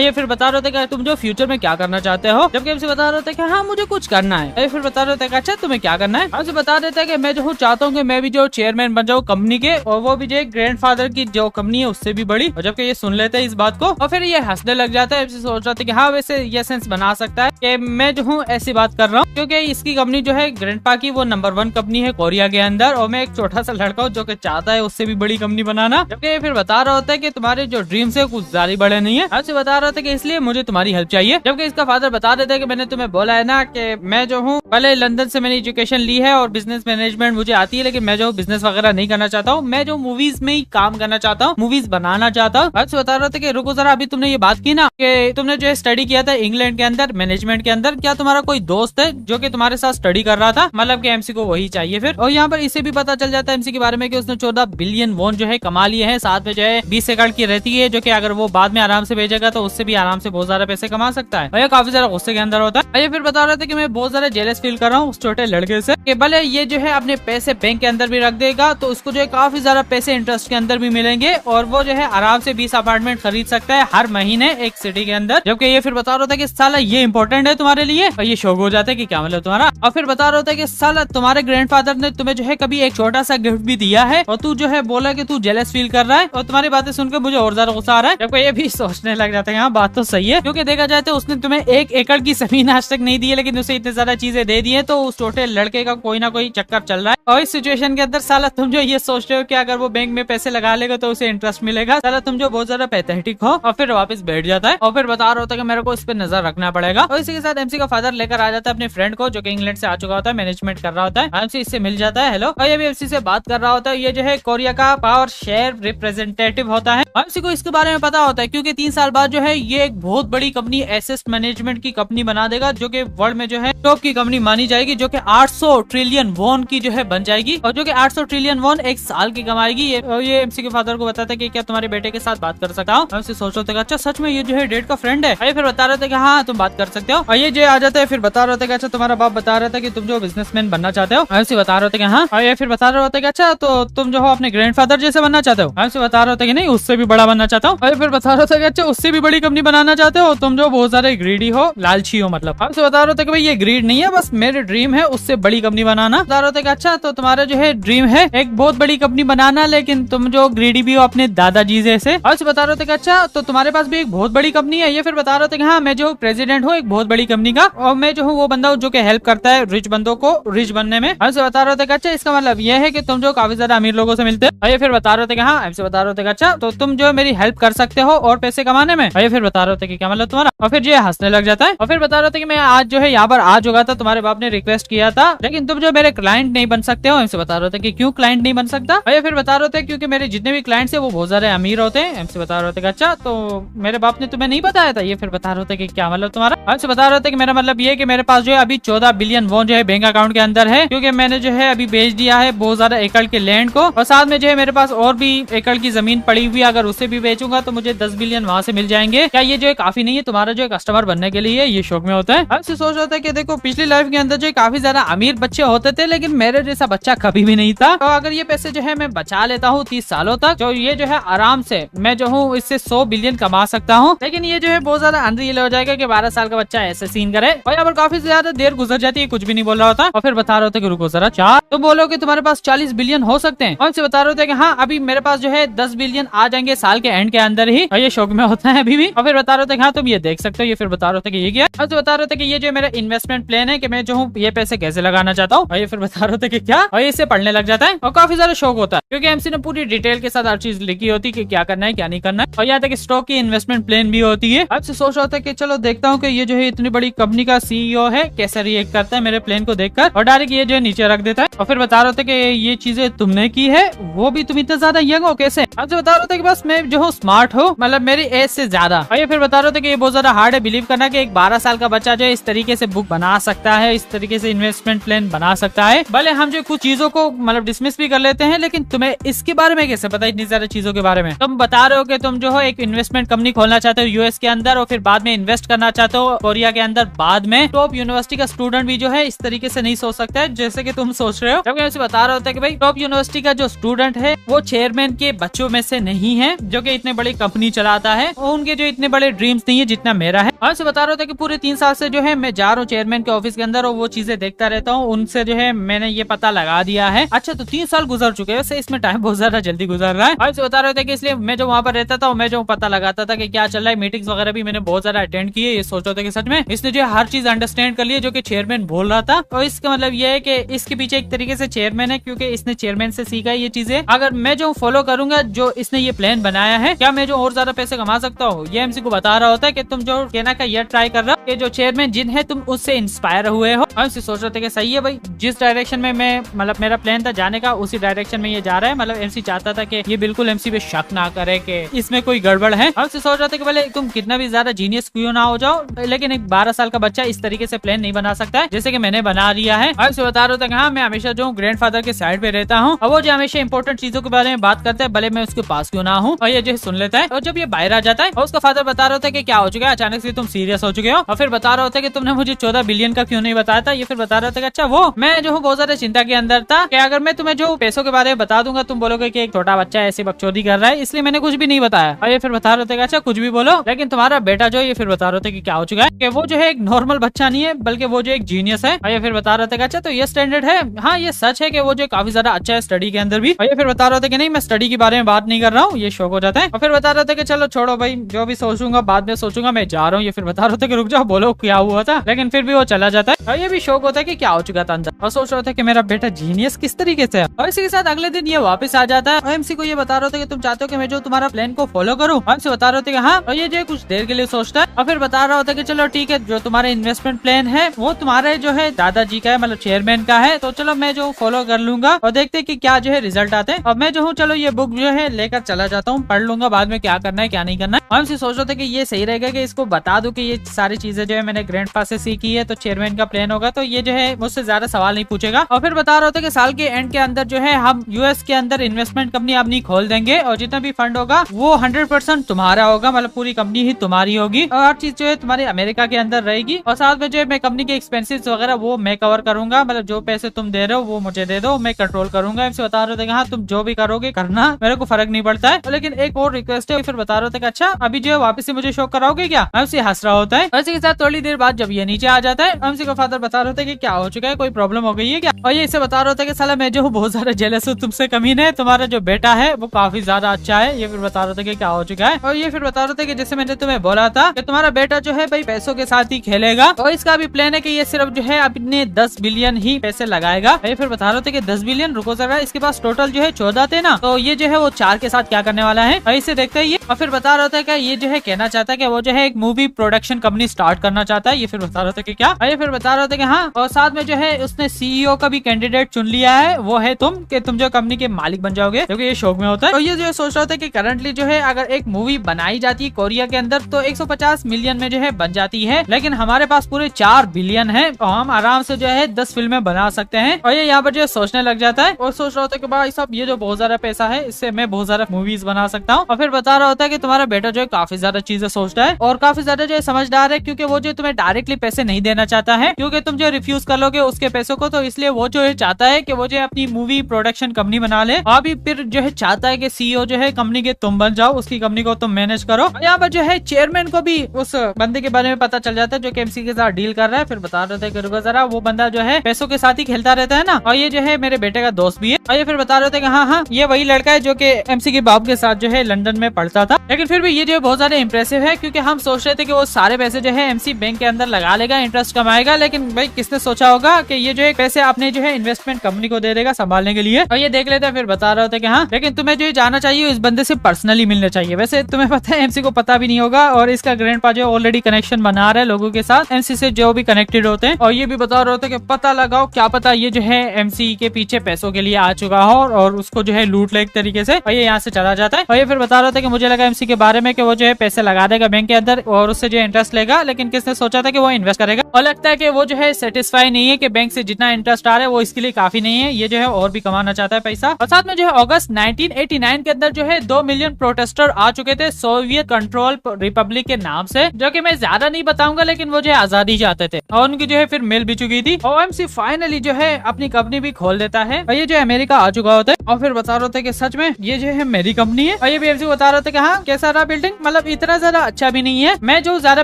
ये फिर बता रहे होते कि तुम जो फ्यूचर में क्या करना चाहते हो, जबकि एमसी बता रहे होते कि हाँ मुझे कुछ करना है। ये फिर बता रहे होते कि अच्छा तुम्हें क्या करना है, हमसे बता देता है कि मैं जो चाहता हूँ कि मैं भी जो चेयरमैन बन जाऊँ कंपनी के, और वो भी जो ग्रैंडफादर की जो कंपनी है उससे भी बड़ी। और जबकि ये सुन लेते हैं इस बात को और फिर ये हंसने लग जाता है। एमसी सोच रहा था कि हाँ वैसे ये सेंस बना सकता है कि मैं जो हूँ ऐसी बात कर रहा हूँ, क्योंकि इसकी कंपनी जो है ग्रैंडपा की वो नंबर 1 कंपनी है कोरिया के अंदर, और मैं एक छोटा सा लड़का हूँ जो कि चाहता है उससे भी बड़ी कंपनी बनाना। जबकि ये फिर बता रहा होता है कि तुम्हारे जो ड्रीम्स है कुछ ज्यादा बड़े नहीं है। हमसे बता रहा था कि इसलिए मुझे तुम्हारी हेल्प चाहिए। जबकि इसका फादर बता देता है कि मैंने तुम्हें बोला है ना कि मैं जो हूँ पहले लंदन से मैंने एजुकेशन ली है और बिजनेस मैनेजमेंट मुझे आती है, लेकिन मैं जो बिजनेस वगैरह नहीं करना चाहता हूँ, मैं जो मूवीज में ही काम करना चाहता हूँ, मूवीज बनाना चाहता हूँ। हमसे बता रहा था कि रुको जरा, अभी तुमने ये बात की ना कि तुमने जो स्टडी किया था इंग्लैंड के अंदर मैनेजमेंट के अंदर, क्या तुम्हारा कोई दोस्त है जो कि तुम्हारे साथ स्टडी कर रहा था? मतलब कि एमसी को वही चाहिए फिर। और यहाँ पर इसे भी पता चल जाता है एमसी के बारे में कि उसने 14 बिलियन वॉन जो है कमा लिए हैं, साथ में जो है 20 एकड़ की रहती है, जो कि अगर वो बाद में आराम से भेजेगा तो उससे भी आराम से बहुत ज्यादा पैसे कमा सकता है। और ये काफी ज्यादा गुस्से के अंदर होता है। ये फिर बता रहा था कि मैं बहुत ज्यादा जेलस फील कर रहा हूँ उस छोटे लड़के से, कि भले ये जो है अपने पैसे बैंक के अंदर भी रख देगा तो उसको जो है काफी ज्यादा पैसे इंटरेस्ट के अंदर भी मिलेंगे और वो जो है आराम से 20 अपार्टमेंट खरीद सकता है हर महीने एक सिटी के अंदर। जबकि ये फिर बता रहा था कि साला ये इंपॉर्टेंट है तुम्हारे लिए, और ये शौक हो जाता है कि क्या मतलब तुम्हारा। और फिर बता रहा होता है कि साला तुम्हारे ग्रैंडफादर ने तुम्हें जो है कभी एक छोटा सा गिफ्ट भी दिया है और तू जो है बोला कि तू जेलस फील कर रहा है, और तुम्हारी बातें सुनकर मुझे और ज्यादा गुस्सा आ रहा है। जबकि ये भी सोचने लग जाता है हाँ बात तो सही है, क्योंकि देखा जाए तो उसने तुम्हें 1 एकड़ की जमीन आज तक नहीं दी है, लेकिन उसे इतनी ज्यादा चीजें दे दी है, तो उस छोटे लड़के का कोई ना कोई चक्कर चल रहा है। और इस सिचुएशन के अंदर साला तुम जो ये सोचते हो कि अगर वो बैंक में पैसे लगा लेगा तो उसे इंटरेस्ट मिलेगा, साला तुम जो बहुत ज्यादा पैथेटिक हो। और फिर वापस बैठ जाता है और फिर बता रहा होता है कि मेरे को इस पे नजर रखना पड़ेगा। और इसी के साथ एमसी का फादर लेकर आ जाता है अपने फ्रेंड को, जो कि इंग्लैंड से आ चुका होता है, मैनेजमेंट कर रहा होता है। एमसी इससे मिल जाता है, हेलो, और ये भी एमसी से बात कर रहा होता है। ये जो है कोरिया का पावर शेयर रिप्रेजेंटेटिव होता है। एमसी को इसके बारे में पता होता है क्योंकि 3 साल बाद जो है ये एक बहुत बड़ी कंपनी एसेट मैनेजमेंट की कंपनी बना देगा, जो कि वर्ल्ड में जो है टॉप की कंपनी मानी जाएगी, जो कि 800 ट्रिलियन वॉन की जो है बन जाएगी, और जो कि 800 ट्रिलियन वॉन एक साल की कमाएगी। ये एमसी के फादर को बताता है कि क्या तुम्हारे बेटे के साथ बात कर सकता हूँ। एमसी सोच रहे थे अच्छा सच में ये जो है डेट का फ्रेंड है। फिर बता रहे थे कि हाँ तुम बात कर सकते हो। और ये जो आ जाता है फिर बता रहे थे कि अच्छा तुम्हारा बाप बता रहा था कि तुम जो बिजनेसमैन बनना चाहते हो। एमसी बता रहे थे कि हाँ। और ये फिर बता रहे होते कि अच्छा तो तुम जो हो अपने ग्रैंडफादर जैसे बनना चाहते हो। एमसी बता रहे होते कि नहीं उससे भी बड़ा बनना चाहता हूँ। फिर बता रहे थे कि अच्छा उससे भी बड़ी कंपनी बनाना चाहते हो, तुम जो बहुत सारे ग्रीडी हो, लालची हो। मतलब एमसी बता रहे थे कि भाई ये ग्रीड नहीं है, बस मेरे ड्रीम है उससे बड़ी कंपनी बनाना। बता रहे थे कि अच्छा तो तुम्हारा जो है ड्रीम है एक बहुत बड़ी कंपनी बनाना, लेकिन तुम जो ग्रीडी भी हो अपने दादाजी जैसे। और बता रहे थे कि अच्छा तो तुम्हारे पास भी एक बहुत बड़ी कंपनी है। ये फिर बता रहे थे कि हाँ मैं जो प्रेसिडेंट हूँ एक बहुत बड़ी कंपनी का, और मैं जो हूँ वो बंदा हूँ जो कि हेल्प करता है रिच बंदों को रिच बनने में। हमसे बता रहे थे कि अच्छा इसका मतलब ये है कि तुम जो काफी ज्यादा अमीर लोगों से मिलते हो। ये फिर बता रहे थे कि हाँ। हमसे बता रहे थे कि अच्छा तो तुम जो मेरी हेल्प कर सकते हो और पैसे कमाने में। ये फिर बता रहे थे कि क्या मतलब तुम्हारा। और फिर ये हंसने लग जाता है और फिर बता रहे थे कि मैं आज जो है यहाँ पर आ चुका था, तुम्हारे बाप ने रिक्वेस्ट किया था, लेकिन तुम जो मेरे क्लाइंट नहीं बन सकते हो। हमसे बता रहे थे कि क्यों क्लाइंट नहीं बन सकता। ये फिर बता रहे थे क्योंकि मेरे जितने भी क्लाइंट्स है वो बहुत ज्यादा अमीर होते हैं। हमसे बता रहे थे कि अच्छा तो मेरे बाप ने तुम्हें नहीं बताया था। ये फिर बता रहे थे कि क्या मतलब तुम्हारा। हमसे बता रहे थे कि मेरा मतलब ये है कि मेरे पास जो है अभी 14 बिलियन वॉन जो है बैंक अकाउंट के अंदर है, क्योंकि मैंने जो है अभी बेच दिया है बहुत ज्यादा एकड़ के लैंड को, और साथ में जो है मेरे पास और भी एकड़ की जमीन पड़ी हुई है, अगर उसे भी बेचूंगा तो मुझे 10 बिलियन वहाँ से मिल जाएंगे। क्या ये जो है काफी नहीं है तुम्हारे तुम्हारा जो कस्टमर बनने के लिए ये शौक में होता है। अब से सोच रहा था कि देखो पिछली लाइफ के अंदर जो काफी ज्यादा अमीर बच्चे होते थे, लेकिन मेरे जैसा बच्चा कभी भी नहीं था। तो अगर ये पैसे जो है मैं बचा लेता हूँ 30 सालों तक, जो ये जो है आराम से मैं जो हूँ इससे 100 बिलियन कमा सकता हूँ। लेकिन ये जो है बहुत ज्यादा अनरियल हो जाएगा कि 12 साल का बच्चा ऐसे सीन करे। और यहाँ पर काफी ज्यादा देर गुजर जाती है, कुछ भी नहीं बोल रहा होता और फिर बता रहे होते कि रुको जरा 4, तो बोलो कि तुम्हारे पास 40 बिलियन हो सकते हैं। और बता रहे होते कि हाँ अभी मेरे पास जो है 10 बिलियन आ जाएंगे साल के एंड के अंदर ही, और ये शौक में होता है अभी भी। और फिर बता रहे थे हाँ तुम ये देख सकते हो। ये फिर बता रहे थे कि ये क्या, और तो बता रहे थे कि ये जो मेरा इन्वेस्टमेंट प्लान है कि मैं जो हूँ ये पैसे कैसे लगाना चाहता हूँ। और ये फिर बता रहे थे कि क्या, और ये इससे पढ़ने लग जाता है और काफी ज्यादा शौक होता है क्योंकि एमसी ने पूरी डिटेल के साथ हर चीज लिखी होती है कि क्या करना है क्या नहीं करना है। और यहाँ तक स्टॉक की इन्वेस्टमेंट प्लान भी होती है। अब से सोच रहा था कि चलो देखता हूँ कि ये जो है इतनी बड़ी कंपनी का सीईओ है कैसे रिएक्ट करता है मेरे प्लान को देखकर, और डायरेक्ट ये जो है नीचे रख देता है। और फिर बता रहे थे कि ये चीजें तुमने की है, वो भी तुम इतना ज्यादा यंग हो कैसे। अब से बता रहे थे कि बस मैं जो हूँ स्मार्ट हूँ, मतलब मेरी एज से ज्यादा। और ये फिर बता रहे थे कि ये बहुत ज्यादा हार्ड है बिलीव करना कि एक 12 साल का बच्चा जो है इस तरीके से बुक बना सकता है, इस तरीके से इन्वेस्टमेंट प्लान बना सकता है। भले हम जो कुछ चीजों को मतलब डिसमिस भी कर लेते हैं, लेकिन तुम्हें इसके बारे में कैसे पता इतनी सारी चीजों के बारे में। तुम बता रहे हो कि तुम जो हो एक इन्वेस्टमेंट कंपनी खोलना चाहते हो यूएस के अंदर, और फिर बाद में इन्वेस्ट करना चाहते हो कोरिया के अंदर बाद में। टॉप यूनिवर्सिटी का स्टूडेंट भी जो है इस तरीके से नहीं सोच सकता है जैसे कि तुम सोच रहे हो। जबकि ऐसे बता रहा होता है कि भाई टॉप यूनिवर्सिटी का जो स्टूडेंट है वो चेयरमैन के बच्चों में से नहीं है जो कि इतने बड़ी कंपनी चलाता है, और उनके जो इतने बड़े ड्रीम्स नहीं है जितना मेरा है। और बता रहा था कि पूरे 3 साल से जो है मैं जा रहा हूँ चेयरमैन के ऑफिस के अंदर और वो चीजें देखता रहता हूँ, उनसे जो है मैंने ये पता लगा दिया है। अच्छा तो 3 साल गुजर चुके हैं, वैसे इसमें टाइम बहुत ज्यादा जल्दी गुजर रहा है। और बता रहे थे कि इसलिए मैं जो वहाँ पर रहता था मैं जो पता लगाता था कि क्या चल रहा है, मीटिंग्स वगैरह भी मैंने बहुत ज्यादा अटेंड किए। ये सोच रहे थे कि सच में इसने जो हर चीज अंडरस्टैंड कर लिया जो कि चेयरमैन बोल रहा था। और इसका मतलब ये है कि इसके पीछे एक तरीके से चेयरमैन है क्योंकि इसने चेयरमैन से सीखा है ये चीजें। अगर मैं जो फॉलो करूंगा जो इसने ये प्लान बनाया है, क्या मैं जो और ज्यादा पैसे कमा सकता हूँ। ये एमसी को बता रहा होता है कि तुम जो कहना का ये ट्राई कर रहा हो कि जो चेयरमैन जिन है तुम उससे इंस्पायर हुए हो। और एमसी सोच रहे थे कि सही है भाई, जिस डायरेक्शन में मैं मतलब मेरा प्लान था जाने का उसी डायरेक्शन में ये जा रहा है। मतलब एमसी चाहता था कि ये बिल्कुल एमसी पे शक ना करे कि इसमें कोई गड़बड़ है। एमसी सोच रहा था कि भले तुम कितना भी ज्यादा जीनियस क्यों ना हो जाओ, लेकिन एक 12 साल का बच्चा इस तरीके से प्लान नहीं बना सकता है जैसे कि मैंने बना लिया है। और बता रहा था कि हाँ मैं हमेशा जो ग्रैंडफादर के साइड पे रहता हूँ, और वो जो हमेशा इंपॉर्टेंट चीजों के बारे में बात करता है भले मैं उसके पास क्यों ना हूँ। और ये जो सुन लेता है। और जब ये बाहर आ जाता है और उसका फादर बता रहा था कि क्या हो चुका है, अचानक से तुम सीरियस हो चुके हो। और फिर बता रहा होता है कि तुमने मुझे 14 बिलियन का क्यों नहीं बताया था। ये फिर बता रहा था कि अच्छा वो मैं जो हूँ बहुत ज्यादा चिंता के अंदर था कि अगर मैं तुम्हें जो पैसों के बारे में बता दूंगा तुम बोलोगे कि एक छोटा बच्चा ऐसी बकचोदी कर रहा है, इसलिए मैंने कुछ भी नहीं बताया। और ये फिर बता रहे थे अच्छा कुछ भी बोलो, लेकिन तुम्हारा बेटा जो ये फिर बता रहे थे कि क्या हो चुका है कि वो जो है एक नॉर्मल बच्चा नहीं है बल्कि वो जो एक जीनियस है। और ये फिर बता रहे थे अच्छा तो ये स्टैंडर्ड है। हाँ ये सच है कि वो जो काफी ज्यादा अच्छा है स्टडी के अंदर भी। और ये फिर बता रहे थे कि नहीं मैं स्टडी के बारे में बात नहीं कर रहा हूँ, ये शौक हो जाता है। और फिर बता रहे थे कि चलो छोड़ो भाई जो भी सोचूंगा बाद में सोचूंगा, मैं जा रहा हूँ। ये फिर बता रहे थे कि रुक जाओ बोलो क्या हुआ था, लेकिन फिर भी वो चला जाता है। और ये भी शौक होता है कि क्या हो चुका था अंदर, और सोच रहा था कि मेरा बेटा जीनियस किस तरीके से है। और इसी के साथ अगले दिन ये वापस आ जाता है। एमसी को ये बता रहे थे कि तुम चाहते हो कि मैं जो तुम्हारा प्लान को फॉलो करूँ। एमसी बता रहे थे कि हाँ। और ये जो कुछ देर के लिए सोचता है और फिर बता रहा होता है कि चलो ठीक है जो तुम्हारा इन्वेस्टमेंट प्लान है वो तुम्हारे जो है दादाजी का है, मतलब चेयरमैन का है, तो चलो मैं जो फॉलो कर लूंगा और देखते कि क्या जो है रिजल्ट आते हैं। और मैं जो हूँ चलो ये बुक जो है लेकर चला जाता हूँ, पढ़ लूंगा बाद में क्या करना है क्या नहीं करना है। हमसे सोच रहे थे कि ये सही रहेगा कि इसको बता दूं कि ये सारी चीजें जो है मैंने ग्रैंडपा से सीखी है, तो चेयरमैन का प्लान होगा तो ये जो है मुझसे ज्यादा सवाल नहीं पूछेगा। और फिर बता रहा होता है कि साल के एंड के अंदर जो है हम यूएस के अंदर इन्वेस्टमेंट कंपनी अपनी खोल देंगे और जितना भी फंड होगा वो 100% तुम्हारा होगा, मतलब पूरी कंपनी ही तुम्हारी होगी और हर चीज जो है तुम्हारे अमेरिका के अंदर रहेगी। और साथ में जो है मैं कंपनी के एक्सपेंसेस वगैरह वो मैं कवर करूंगा, मतलब जो पैसे तुम दे रहे हो वो मुझे दे दो, मैं कंट्रोल करूंगा। इनसे बता रहे थे हाँ तुम जो भी करोगे करना, मेरे को फर्क नहीं पड़ता है। लेकिन एक और रिक्वेस्ट है। फिर बता रहे थे अच्छा अभी जो है वापस से मुझे शो कराओगे क्या। हमसे हंस रहा होता है। इसी के साथ थोड़ी देर बाद जब ये नीचे आ जाता है हमसे का फादर बता रहे थे कि क्या हो चुका है, कोई प्रॉब्लम हो गई है क्या। और ये इसे बता रहा था कि साला मैं जो हूँ बहुत ज्यादा जेलस हूँ तुमसे, कमीने है तुम्हारा जो बेटा है वो काफी ज्यादा अच्छा है। ये फिर बता रहे थे कि क्या हो चुका है। और ये फिर बता रहे थे कि जैसे मैंने तुम्हें बोला था कि तुम्हारा बेटा जो है भाई पैसों के साथ ही खेलेगा और इसका भी प्लान है कि ये सिर्फ जो है अपने 10 बिलियन ही पैसे लगाएगा। ये फिर बता रहे थे कि 10 बिलियन, रुको जरा, इसके पास टोटल जो है 14 थे ना, तो ये जो है वो 4 के साथ क्या करने वाला है और इसे देखते ही। और फिर बता रहा था कि ये जो है कहना चाहता है कि वो जो है एक मूवी प्रोडक्शन कंपनी स्टार्ट करना चाहता है। ये फिर बता रहा था कि क्या। ये फिर बता रहा था कि हाँ, और साथ में जो है उसने सीईओ का भी कैंडिडेट चुन लिया है, वो है तुम, कि तुम जो कंपनी के मालिक बन जाओगे, क्योंकि ये शौक में होता है। तो ये जो सोच रहा था कि करंटली जो है अगर एक मूवी बनाई जाती है कोरिया के अंदर तो 150 मिलियन में जो है बन जाती है, लेकिन हमारे पास पूरे 4 बिलियन है तो हम आराम से जो है 10 फिल्में बना सकते हैं। और ये यहाँ पर जो है सोचने लग जाता है और सोच रहा होता है कि भाई साहब ये जो बहुत ज्यादा पैसा है इससे मैं बहुत ज्यादा मूवीज बना सकता हूँ। और फिर बता रहा होता है कि तुम्हारा बेटा जो है काफी ज्यादा चीजें सोचता है और और काफी ज्यादा जो है समझदार है, क्योंकि वो जो तुम्हें डायरेक्टली पैसे नहीं देना चाहता है, क्योंकि तुम जो रिफ्यूज कर लोगे उसके पैसों को, तो इसलिए वो जो है चाहता है कि वो जो अपनी मूवी प्रोडक्शन कंपनी बना ले, और भी फिर जो है चाहता है कि सीईओ जो है कंपनी के तुम बन जाओ, उसकी कंपनी को तुम मैनेज करो। यहाँ पर जो है चेयरमैन को भी उस बंदे के बारे में पता चल जाता है जो कि एमसी के साथ डील कर रहा है। फिर बता रहे थे कि रुको जरा, वो बंदा जो है पैसों के साथ ही खेलता रहता है ना, और ये जो है मेरे बेटे का दोस्त भी है। और ये फिर बता रहे थे कि हाँ ये वही लड़का है जो कि एमसी के बाप के साथ जो है लंदन में पढ़ता था। लेकिन फिर भी ये जो है बहुत ज्यादा इंप्रेसिव है, क्योंकि हम सोच रहे थे कि वो सारे पैसे जो है एमसी बैंक के अंदर लगा लेगा, इंटरेस्ट कमाएगा, लेकिन भाई किसने सोचा होगा कि ये जो है पैसे आपने जो है इन्वेस्टमेंट कंपनी को दे देगा संभालने के लिए। और ये देख लेते हैं। फिर बता रहे थे कि हाँ, लेकिन तुम्हें जो जाना चाहिए इस बंदे से पर्सनली मिलना चाहिए। वैसे तुम्हें पता है एमसी को पता भी नहीं होगा, और इसका ग्रैंडपा जो ऑलरेडी कनेक्शन बना रहा है लोगों के साथ, एमसी से जो भी कनेक्टेड होते हैं। और ये भी बता रहे थे कि पता लगाओ, क्या पता ये जो है एमसी के पीछे पैसों के लिए आ चुका हो और उसको जो है लूट ले एक तरीके से, और ये यहाँ से चला जाता है। और ये फिर बता रहे थे कि मुझे लगा एमसी के बारे में कि वो जो है पैसे लगा देगा बैंक के अंदर और उससे जो इंटरेस्ट लेगा, लेकिन किसने सोचा था कि वो इन्वेस्ट करेगा। और लगता है कि वो जो है सेटिस्फाई नहीं है कि बैंक से जितना इंटरेस्ट आ रहा है वो इसके लिए काफी नहीं है, ये जो है और भी कमाना चाहता है पैसा। और साथ में जो है अगस्त 1989 के अंदर जो है 2 मिलियन प्रोटेस्टर आ चुके थे सोवियत कंट्रोल रिपब्लिक के नाम से, जो कि मैं ज्यादा नहीं बताऊंगा, लेकिन वो जो है आजादी चाहते थे, और उनकी जो है फिर मिल भी चुकी थी। और एमसी फाइनली जो है अपनी कंपनी भी खोल देता है, और ये जो है अमेरिका आ चुका होता है। और फिर बता रहे थे कि सच में ये जो है मेरी कंपनी है। और ये भी एमसी बता रहे थे कि हाँ कैसा रहा बिल्डिंग, मतलब इतना ज्यादा अच्छा भी नहीं है, मैं जो ज्यादा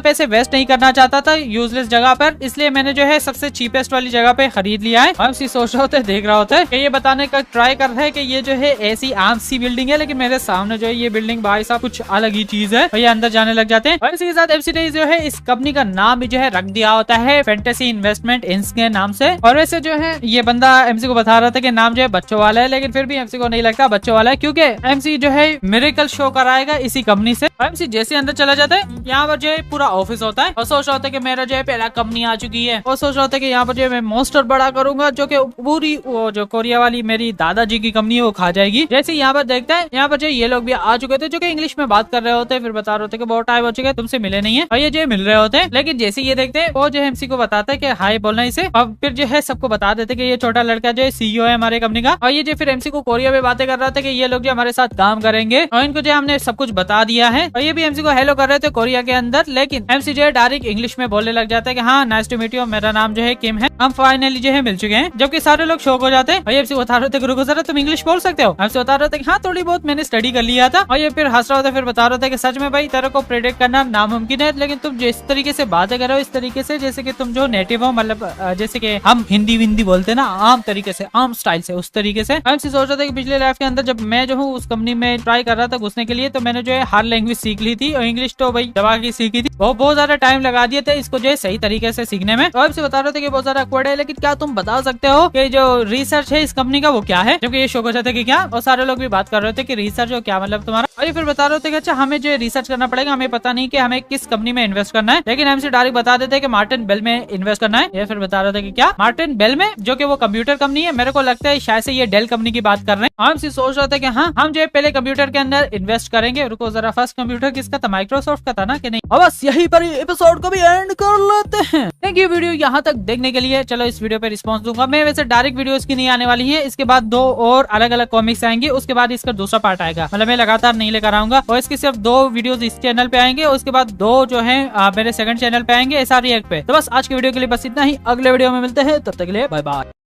पैसे वेस्ट नहीं करना चाहता था यूजलेस जगह पर, इसलिए मैंने जो है सबसे चीपेस्ट वाली जगह पे खरीद लिया है। एमसी सोच रहा होता है, देख रहा होता है कि ये बताने का ट्राई कर रहा है कि ये जो है ऐसी आम सी बिल्डिंग है, लेकिन मेरे सामने जो है ये बिल्डिंग भाई साहब कुछ अलग ही चीज है। और ये अंदर जाने लग जाते हैं। और इसी के साथ एमसी ने जो है इस कंपनी का नाम भी जो है रख दिया होता है फैंटेसी इन्वेस्टमेंट इंक के नाम से। और वैसे जो है ये बंदा एमसी को बता रहा था कि नाम जो है बच्चों वाला है, लेकिन फिर भी एमसी को नहीं लगता बच्चों वाला है, क्योंकि एमसी जो है मिरेकल शो कराएगा इसी कंपनी से। एमसी जैसे अंदर चला जाता है, यहाँ पर जो है पूरा ऑफिस होता है, और सोच रहा होता है कि मेरा जो है पहला कंपनी आ चुकी है, और सोच रहा होता है कि यहाँ पर जो है मैं मोस्टर बड़ा करूंगा, जो कि पूरी वो जो कोरिया वाली मेरी दादाजी की कंपनी है वो खा जाएगी। जैसे यहाँ पर देखता है, यहाँ पर जो ये लोग भी आ चुके थे जो कि इंग्लिश में बात कर रहे होते हैं। फिर बता रहे होते कि बहुत टाइम हो चुका है तुमसे मिले नहीं है, और ये जो मिल रहे होते हैं। लेकिन जैसे ये देखते हैं, वो जो एमसी को बताता है कि हाय बोलना इसे, और फिर जो है सबको बता देते कि ये छोटा लड़का जो है सीईओ है हमारे कंपनी का। और ये जो फिर एमसी को कोरिया में बातें कर रहा था कि ये लोग जो हमारे साथ काम करेंगे, और इनको जो हमने सब कुछ बता दिया है। और ये भी एमसी को हेलो कर रहे थे कोरिया के अंदर, लेकिन एमसी जो है डायरेक्ट इंग्लिश में बोलने लग जाता है कि हाँ नाइस टू मीट यू, मेरा नाम जो है किम है, हम फाइनली जो है मिल चुके हैं। जबकि सारे लोग शॉक हो जाते हैं। और ये एमसी बता रहे थे कि रुको जरा, तुम इंग्लिश बोल सकते हो? एमसी बता रहे थे कि हाँ थोड़ी बहुत मैंने स्टडी कर लिया था। और ये फिर हंस रहा था। फिर बता रहे थे कि सच में भाई तेरे को प्रेडिक्ट करना नामुमकिन है, लेकिन तुम जिस तरीके से बातें कर रहे हो इस तरीके से जैसे कि तुम जो नेटिव हो, मतलब जैसे कि हम हिंदी विंदी बोलते हैं ना, आम तरीके से, आम स्टाइल से, उस तरीके से। एमसी सोच रहा था कि पिछले लाइफ के अंदर जब मैं जो हूँ उस कंपनी में ट्राई कर रहा था घुसने के लिए, तो मैंने जो है हर लैंग्वेज सीख ली थी, और इंग्लिश तो भाई दबा के सीखी थी। वो बहुत ज्यादा टाइम लगा दिए थे इसको जो है सही तरीके से सीखने में। और एमसी बता रहे थे कि बहुत ज्यादा awkward है, लेकिन क्या तुम बता सकते हो कि जो रिसर्च है इस कंपनी का वो क्या है? जबकि ये शो हो जाता है कि क्या, और सारे लोग भी बात कर रहे थे कि रिसर्च हो क्या मतलब तुम्हारा। और ये फिर बता रहे थे कि अच्छा हमें जो रिसर्च करना पड़ेगा, हमें पता नहीं कि हमें किस कंपनी में इन्वेस्ट करना है, लेकिन एमसी डायरेक्ट बता देते कि मार्टिन बेल में इन्वेस्ट करना है। ये फिर बता रहे थे कि क्या मार्टिन बेल में, जो कि वो कंप्यूटर कंपनी है, मेरे को लगता है शायद से ये डेल कंपनी की बात कर रहे हैं। एमसी सोच रहे थे कि हाँ हम जो है पहले कंप्यूटर के अंदर इन्वेस्ट करेंगे। रुको जरा, फर्स्ट कंप्यूटर किसका था? माइक्रोसॉफ्ट का था ना, कि नहीं? और बस यही पर एपिसोड को भी एंड कर लेते हैं। थैंक यू वीडियो यहाँ तक देखने के लिए। चलो इस वीडियो पे रिस्पॉन्स दूंगा मैं। वैसे डायरेक्ट वीडियोस की नहीं आने वाली है, इसके बाद 2 और अलग अलग कॉमिक्स आएंगे, उसके बाद इसका दूसरा पार्ट आएगा। मतलब मैं लगातार नहीं लेकर आऊंगा, और इसकी सिर्फ 2 वीडियोस इस चैनल पे आएंगे, उसके बाद 2 जो है मेरे सेकंड चैनल पे आएंगे, SR React पे। तो बस आज की वीडियो के लिए बस इतना ही। अगले वीडियो में मिलते हैं, तब तक के लिए बाय बाय।